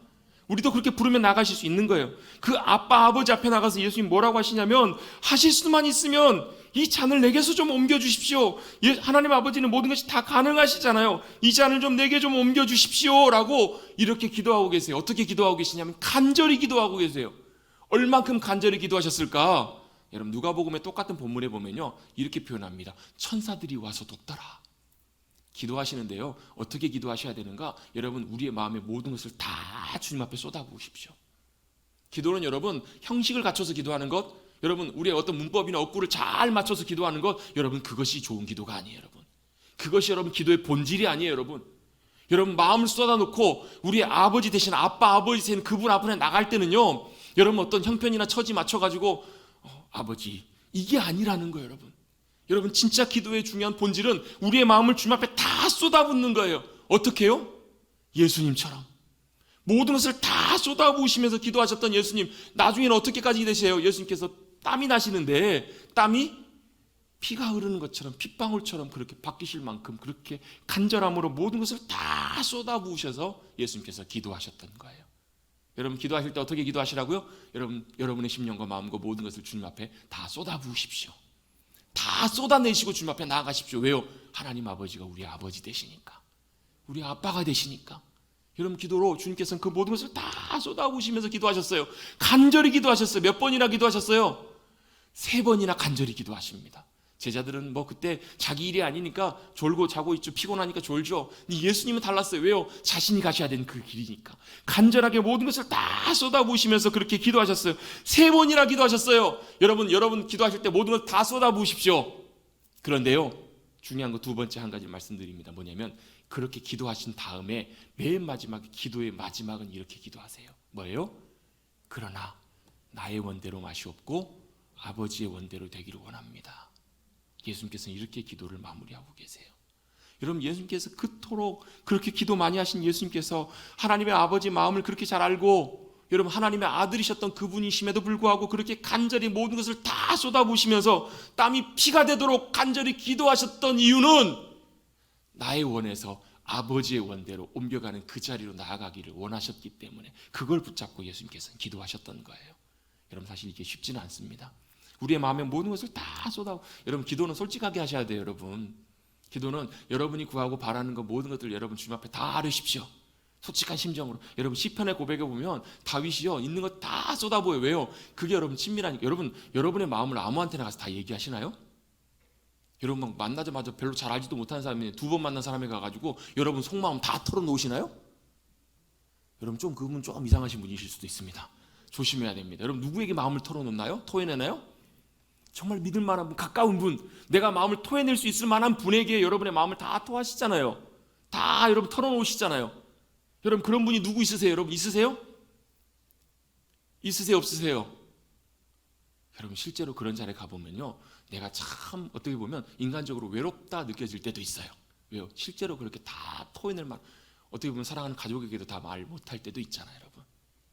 Speaker 1: 우리도 그렇게 부르면 나가실 수 있는 거예요. 그 아빠 아버지 앞에 나가서 예수님 뭐라고 하시냐면 하실 수만 있으면 이 잔을 내게서 좀 옮겨주십시오. 하나님 아버지는 모든 것이 다 가능하시잖아요. 이 잔을 좀 내게 좀 옮겨주십시오 라고 이렇게 기도하고 계세요. 어떻게 기도하고 계시냐면 간절히 기도하고 계세요. 얼만큼 간절히 기도하셨을까? 여러분 누가복음의 똑같은 본문에 보면요 이렇게 표현합니다. 천사들이 와서 돕더라. 기도하시는데요 어떻게 기도하셔야 되는가? 여러분 우리의 마음의 모든 것을 다 주님 앞에 쏟아부으십시오. 기도는 여러분 형식을 갖춰서 기도하는 것, 여러분 우리의 어떤 문법이나 어구를 잘 맞춰서 기도하는 것, 여러분 그것이 좋은 기도가 아니에요. 여러분 그것이 여러분 기도의 본질이 아니에요. 여러분 마음을 쏟아놓고 우리의 아버지 되신 아버지 되신 그분 앞에 나갈 때는요 여러분 어떤 형편이나 처지 맞춰가지고 아버지 이게 아니라는 거예요. 여러분 진짜 기도의 중요한 본질은 우리의 마음을 주님 앞에 다 쏟아붓는 거예요. 어떻게 해요? 예수님처럼 모든 것을 다 쏟아부으시면서 기도하셨던 예수님, 나중에는 어떻게까지 되세요? 예수님께서 땀이 나시는데 땀이 피가 흐르는 것처럼 핏방울처럼 그렇게 바뀌실 만큼 그렇게 간절함으로 모든 것을 다 쏟아부으셔서 예수님께서 기도하셨던 거예요. 여러분 기도하실 때 어떻게 기도하시라고요? 여러분의 심령과 마음과 모든 것을 주님 앞에 다 쏟아부으십시오. 다 쏟아내시고 주님 앞에 나아가십시오. 왜요? 하나님 아버지가 우리 아버지 되시니까, 우리 아빠가 되시니까. 여러분 기도로 주님께서는 그 모든 것을 다 쏟아부으시면서 기도하셨어요. 간절히 기도하셨어요. 몇 번이나 기도하셨어요? 3번이나 간절히 기도하십니다. 제자들은 뭐 그때 자기 일이 아니니까 졸고 자고 있죠. 피곤하니까 졸죠. 근데 예수님은 달랐어요. 왜요? 자신이 가셔야 되는 그 길이니까 간절하게 모든 것을 다 쏟아부으시면서 그렇게 기도하셨어요. 3번이나 기도하셨어요. 여러분 기도하실 때 모든 것 다 쏟아부으십시오. 그런데요, 중요한 거 2번째 한 가지 말씀드립니다. 뭐냐면 그렇게 기도하신 다음에 맨 마지막 기도의 마지막은 이렇게 기도하세요. 뭐예요? 그러나 나의 원대로 마시옵고 아버지의 원대로 되기를 원합니다. 예수님께서는 이렇게 기도를 마무리하고 계세요. 여러분 예수님께서 그토록 그렇게 기도 많이 하신 예수님께서 하나님의 아버지 마음을 그렇게 잘 알고 여러분 하나님의 아들이셨던 그분이심에도 불구하고 그렇게 간절히 모든 것을 다 쏟아부으시면서 땀이 피가 되도록 간절히 기도하셨던 이유는 나의 원에서 아버지의 원대로 옮겨가는 그 자리로 나아가기를 원하셨기 때문에 그걸 붙잡고 예수님께서는 기도하셨던 거예요. 여러분 사실 이게 쉽지는 않습니다. 우리의 마음에 모든 것을 다 쏟아. 여러분 기도는 솔직하게 하셔야 돼요. 여러분 기도는 여러분이 구하고 바라는 것 모든 것들 여러분 주님 앞에 다 아뢰십시오. 솔직한 심정으로. 여러분 시편의 고백에 보면 다윗이요 있는 것 다 쏟아부어요. 왜요? 그게 여러분 친밀하니까. 여러분의 마음을 아무한테나 가서 다 얘기하시나요? 여러분 막 만나자마자 별로 잘 알지도 못하는 사람이 2번 만난 사람에 가가지고 여러분 속마음 다 털어놓으시나요? 여러분 좀 그분 좀 이상하신 분이실 수도 있습니다. 조심해야 됩니다. 여러분 누구에게 마음을 털어놓나요? 토해내나요? 정말 믿을 만한 분, 가까운 분, 내가 마음을 토해낼 수 있을 만한 분에게 여러분의 마음을 다 토하시잖아요. 다 여러분 털어놓으시잖아요. 여러분 그런 분이 누구 있으세요? 여러분 있으세요? 있으세요? 없으세요? 여러분 실제로 그런 자리에 가보면요, 내가 참 어떻게 보면 인간적으로 외롭다 느껴질 때도 있어요. 왜요? 실제로 그렇게 다 토해낼 만, 어떻게 보면 사랑하는 가족에게도 다 말 못할 때도 있잖아요, 여러분.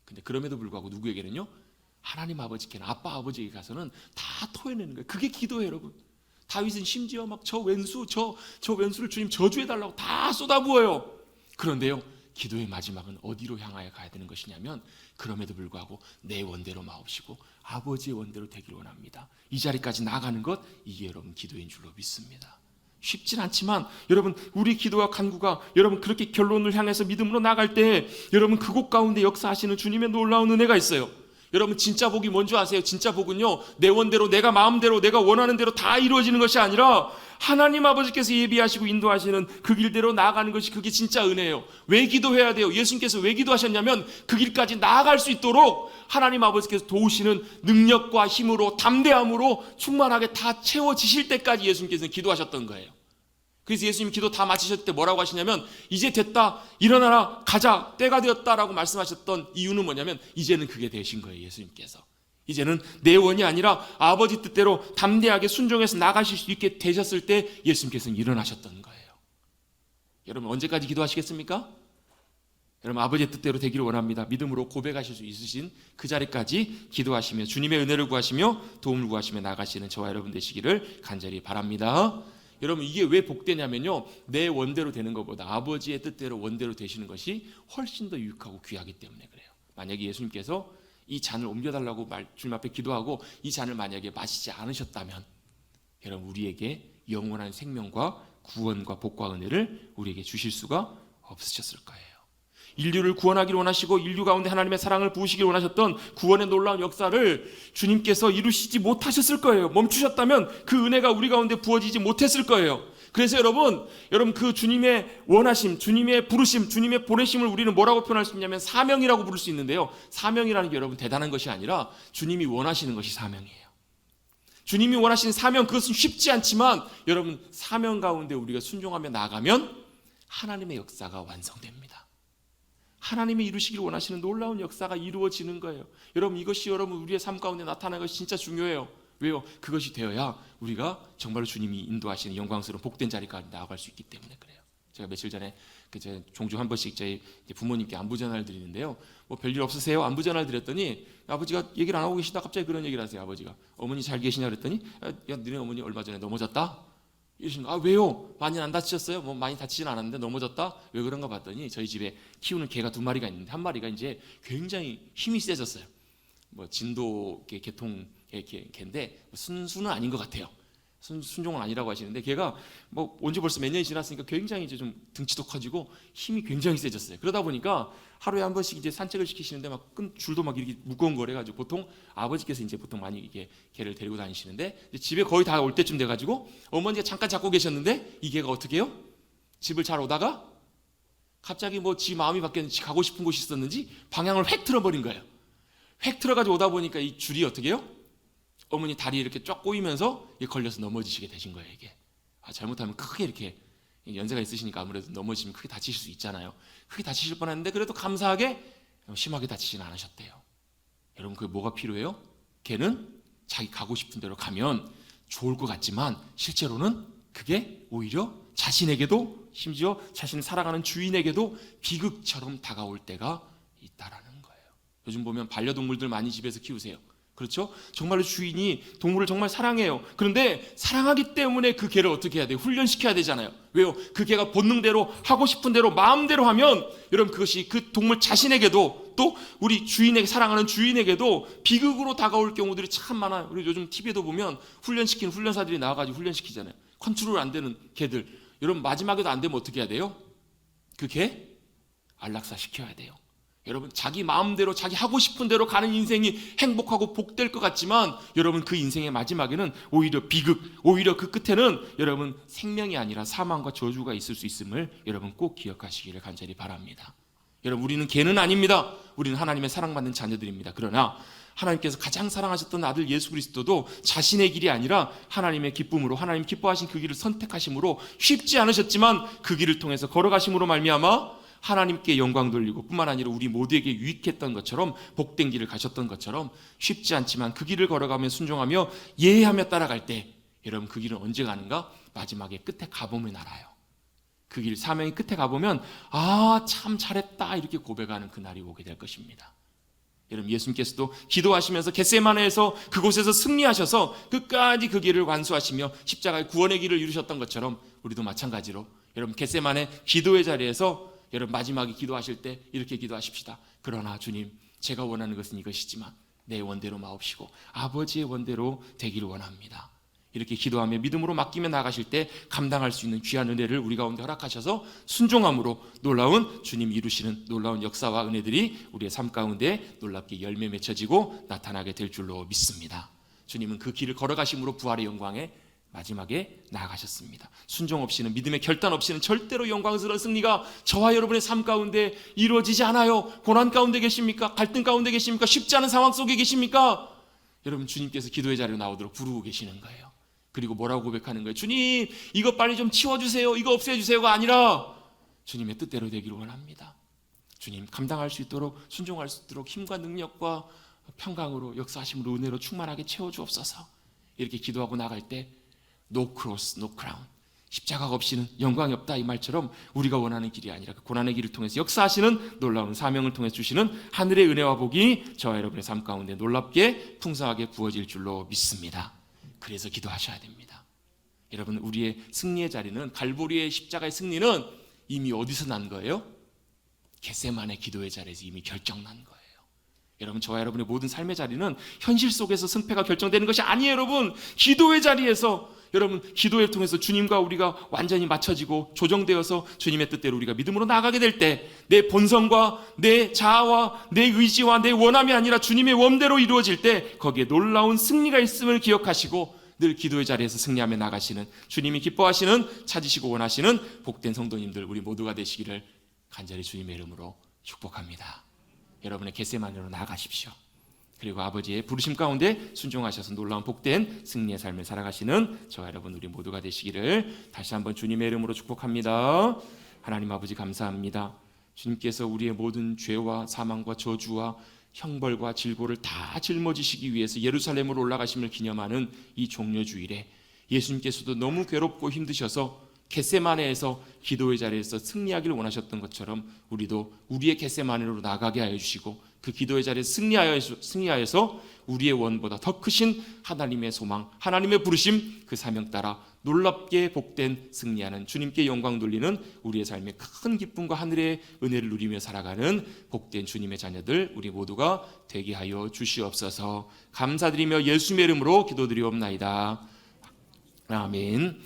Speaker 1: 근데 그럼에도 불구하고 누구에게는요? 하나님 아버지께는, 아빠 아버지에게 가서는 다 토해내는 거예요. 그게 기도예요, 여러분. 다윗은 심지어 막 저 왼수를 주님 저주해달라고 다 쏟아부어요. 그런데요, 기도의 마지막은 어디로 향하여 가야 되는 것이냐면 그럼에도 불구하고 내 원대로 마옵시고 아버지의 원대로 되기를 원합니다. 이 자리까지 나가는 것, 이게 여러분 기도인 줄로 믿습니다. 쉽진 않지만 여러분 우리 기도와 간구가 여러분 그렇게 결론을 향해서 믿음으로 나갈 때 여러분 그곳 가운데 역사하시는 주님의 놀라운 은혜가 있어요. 여러분 진짜 복이 뭔지 아세요? 진짜 복은요, 내 원대로 내가 마음대로 내가 원하는 대로 다 이루어지는 것이 아니라 하나님 아버지께서 예비하시고 인도하시는 그 길대로 나아가는 것이, 그게 진짜 은혜예요. 왜 기도해야 돼요? 예수님께서 왜 기도하셨냐면 그 길까지 나아갈 수 있도록 하나님 아버지께서 도우시는 능력과 힘으로 담대함으로 충만하게 다 채워지실 때까지 예수님께서는 기도하셨던 거예요. 그래서 예수님 기도 다 마치셨을 때 뭐라고 하시냐면 이제 됐다, 일어나라, 가자, 때가 되었다라고 말씀하셨던 이유는 뭐냐면 이제는 그게 되신 거예요. 예수님께서 이제는 내 원이 아니라 아버지 뜻대로 담대하게 순종해서 나가실 수 있게 되셨을 때 예수님께서는 일어나셨던 거예요. 여러분 언제까지 기도하시겠습니까? 여러분 아버지의 뜻대로 되기를 원합니다. 믿음으로 고백하실 수 있으신 그 자리까지 기도하시며 주님의 은혜를 구하시며 도움을 구하시며 나가시는 저와 여러분 되시기를 간절히 바랍니다. 여러분 이게 왜 복되냐면요, 내 원대로 되는 것보다 아버지의 뜻대로 원대로 되시는 것이 훨씬 더 유익하고 귀하기 때문에 그래요. 만약에 예수님께서 이 잔을 옮겨달라고 주님 앞에 기도하고 이 잔을 만약에 마시지 않으셨다면 여러분 우리에게 영원한 생명과 구원과 복과 은혜를 우리에게 주실 수가 없으셨을 거예요. 인류를 구원하기를 원하시고 인류 가운데 하나님의 사랑을 부으시기를 원하셨던 구원의 놀라운 역사를 주님께서 이루시지 못하셨을 거예요. 멈추셨다면 그 은혜가 우리 가운데 부어지지 못했을 거예요. 그래서 여러분 그 주님의 원하심, 주님의 부르심, 주님의 보내심을 우리는 뭐라고 표현할 수 있냐면 사명이라고 부를 수 있는데요, 사명이라는 게 여러분 대단한 것이 아니라 주님이 원하시는 것이 사명이에요. 주님이 원하시는 사명, 그것은 쉽지 않지만 여러분 사명 가운데 우리가 순종하며 나가면 하나님의 역사가 완성됩니다. 하나님이 이루시기를 원하시는 놀라운 역사가 이루어지는 거예요. 여러분 이것이 여러분 우리의 삶 가운데 나타나는 것이 진짜 중요해요. 왜요? 그것이 되어야 우리가 정말로 주님이 인도하시는 영광스러운 복된 자리까지 나아갈 수 있기 때문에 그래요. 제가 며칠 전에 제 종종 한 번씩 저희 부모님께 안부 전화를 드리는데요. 뭐 별일 없으세요? 안부 전화를 드렸더니 아버지가 얘기를 안 하고 계시다 갑자기 그런 얘기를 하세요. 아버지가 어머니 잘 계시냐 그랬더니 야 너네 어머니 얼마 전에 넘어졌다. 이러시는 거. 아 왜요? 많이 안 다치셨어요? 뭐 많이 다치진 않았는데 넘어졌다? 왜 그런가 봤더니 저희 집에 키우는 개가 2마리가 있는데 한 마리가 이제 굉장히 힘이 세졌어요. 뭐 진도 개통의 개인데 순수는 아닌 것 같아요. 순종은 아니라고 하시는데 걔가 뭐 온지 벌써 몇 년이 지났으니까 굉장히 이제 좀 등치도 커지고 힘이 굉장히 세졌어요. 그러다 보니까 하루에 한 번씩 이제 산책을 시키시는데 막 줄도 막 이렇게 무거운 거래 가지고 보통 아버지께서 이제 보통 많이 이게 개를 데리고 다니시는데 집에 거의 다 올 때쯤 돼 가지고 어머니가 잠깐 잡고 계셨는데 이 개가 어떻게 해요? 집을 잘 오다가 갑자기 뭐 지 마음이 바뀌었는지 가고 싶은 곳이 있었는지 방향을 획 틀어버린 거예요. 획 틀어가지고 오다 보니까 이 줄이 어떻게 해요? 어머니 다리에 이렇게 쫙 꼬이면서 걸려서 넘어지시게 되신 거예요. 이게 잘못하면 크게 이렇게 연세가 있으시니까 아무래도 넘어지면 크게 다치실 수 있잖아요. 크게 다치실 뻔했는데 그래도 감사하게 심하게 다치진 않으셨대요. 여러분 그게 뭐가 필요해요? 걔는 자기 가고 싶은 대로 가면 좋을 것 같지만 실제로는 그게 오히려 자신에게도 심지어 자신을 사랑하는 주인에게도 비극처럼 다가올 때가 있다라는 거예요. 요즘 보면 반려동물들 많이 집에서 키우세요. 그렇죠? 정말로 주인이 동물을 정말 사랑해요. 그런데 사랑하기 때문에 그 개를 어떻게 해야 돼요? 훈련시켜야 되잖아요. 왜요? 그 개가 본능대로 하고 싶은 대로 마음대로 하면 여러분 그것이 그 동물 자신에게도 또 우리 주인에게 사랑하는 주인에게도 비극으로 다가올 경우들이 참 많아요. 우리 요즘 TV에도 보면 훈련시키는 훈련사들이 나와가지고 훈련시키잖아요. 컨트롤 안 되는 개들. 여러분 마지막에도 안 되면 어떻게 해야 돼요? 그 개 안락사 시켜야 돼요. 여러분 자기 마음대로 자기 하고 싶은 대로 가는 인생이 행복하고 복될 것 같지만 여러분 그 인생의 마지막에는 오히려 비극, 오히려 그 끝에는 여러분 생명이 아니라 사망과 저주가 있을 수 있음을 여러분 꼭 기억하시기를 간절히 바랍니다. 여러분 우리는 개는 아닙니다. 우리는 하나님의 사랑받는 자녀들입니다. 그러나 하나님께서 가장 사랑하셨던 아들 예수 그리스도도 자신의 길이 아니라 하나님의 기쁨으로 하나님 기뻐하신 그 길을 선택하심으로 쉽지 않으셨지만 그 길을 통해서 걸어가심으로 말미암아 하나님께 영광 돌리고 뿐만 아니라 우리 모두에게 유익했던 것처럼 복된 길을 가셨던 것처럼 쉽지 않지만 그 길을 걸어가며 순종하며 예하며 따라갈 때 여러분 그 길은 언제 가는가? 마지막에 끝에 가보면 알아요. 그 길 사명이 끝에 가보면 참 잘했다 이렇게 고백하는 그날이 오게 될 것입니다. 여러분 예수님께서도 기도하시면서 겟세마네에서 그곳에서 승리하셔서 끝까지 그 길을 완수하시며 십자가의 구원의 길을 이루셨던 것처럼 우리도 마찬가지로 여러분 겟세마네 기도의 자리에서 여러분 마지막에 기도하실 때 이렇게 기도하십시다. 그러나 주님 제가 원하는 것은 이것이지만 내 원대로 마옵시고 아버지의 원대로 되기를 원합니다. 이렇게 기도하며 믿음으로 맡기며 나가실 때 감당할 수 있는 귀한 은혜를 우리 가운데 허락하셔서 순종함으로 놀라운 주님 이루시는 놀라운 역사와 은혜들이 우리의 삶 가운데 놀랍게 열매 맺혀지고 나타나게 될 줄로 믿습니다. 주님은 그 길을 걸어가심으로 부활의 영광에 마지막에 나아가셨습니다. 순종 없이는 믿음의 결단 없이는 절대로 영광스러운 승리가 저와 여러분의 삶 가운데 이루어지지 않아요. 고난 가운데 계십니까? 갈등 가운데 계십니까? 쉽지 않은 상황 속에 계십니까? 여러분 주님께서 기도의 자리로 나오도록 부르고 계시는 거예요. 그리고 뭐라고 고백하는 거예요? 주님 이거 빨리 좀 치워주세요. 이거 없애주세요가 아니라 주님의 뜻대로 되기를 원합니다. 주님 감당할 수 있도록 순종할 수 있도록 힘과 능력과 평강으로 역사하심으로 은혜로 충만하게 채워주옵소서. 이렇게 기도하고 나갈 때 No cross, no crown. 십자가가 없이는 영광이 없다 이 말처럼 우리가 원하는 길이 아니라 그 고난의 길을 통해서 역사하시는 놀라운 사명을 통해 주시는 하늘의 은혜와 복이 저와 여러분의 삶 가운데 놀랍게 풍성하게 부어질 줄로 믿습니다. 그래서 기도하셔야 됩니다. 여러분 우리의 승리의 자리는 갈보리의 십자가의 승리는 이미 어디서 난 거예요? 겟세마네 기도의 자리에서 이미 결정난 거예요. 여러분 저와 여러분의 모든 삶의 자리는 현실 속에서 승패가 결정되는 것이 아니에요. 여러분 기도의 자리에서 여러분 기도를 통해서 주님과 우리가 완전히 맞춰지고 조정되어서 주님의 뜻대로 우리가 믿음으로 나아가게 될 때 내 본성과 내 자아와 내 의지와 내 원함이 아니라 주님의 원대로 이루어질 때 거기에 놀라운 승리가 있음을 기억하시고 늘 기도의 자리에서 승리하며 나가시는 주님이 기뻐하시는 찾으시고 원하시는 복된 성도님들 우리 모두가 되시기를 간절히 주님의 이름으로 축복합니다. 여러분의 겟세마네로 나아가십시오. 그리고 아버지의 부르심 가운데 순종하셔서 놀라운 복된 승리의 삶을 살아가시는 저와 여러분 우리 모두가 되시기를 다시 한번 주님의 이름으로 축복합니다. 하나님 아버지 감사합니다. 주님께서 우리의 모든 죄와 사망과 저주와 형벌과 질고를 다 짊어지시기 위해서 예루살렘으로 올라가심을 기념하는 이 종려주일에 예수님께서도 너무 괴롭고 힘드셔서 겟세마네에서 기도의 자리에서 승리하기를 원하셨던 것처럼 우리도 우리의 겟세마네로 나가게 하여 주시고 그 기도의 자리에서 승리하여서 우리의 원보다 더 크신 하나님의 소망, 하나님의 부르심, 그 사명 따라 놀랍게 복된 승리하는 주님께 영광 돌리는 우리의 삶의 큰 기쁨과 하늘의 은혜를 누리며 살아가는 복된 주님의 자녀들 우리 모두가 되게 하여 주시옵소서. 감사드리며 예수님의 이름으로 기도드리옵나이다. 아멘.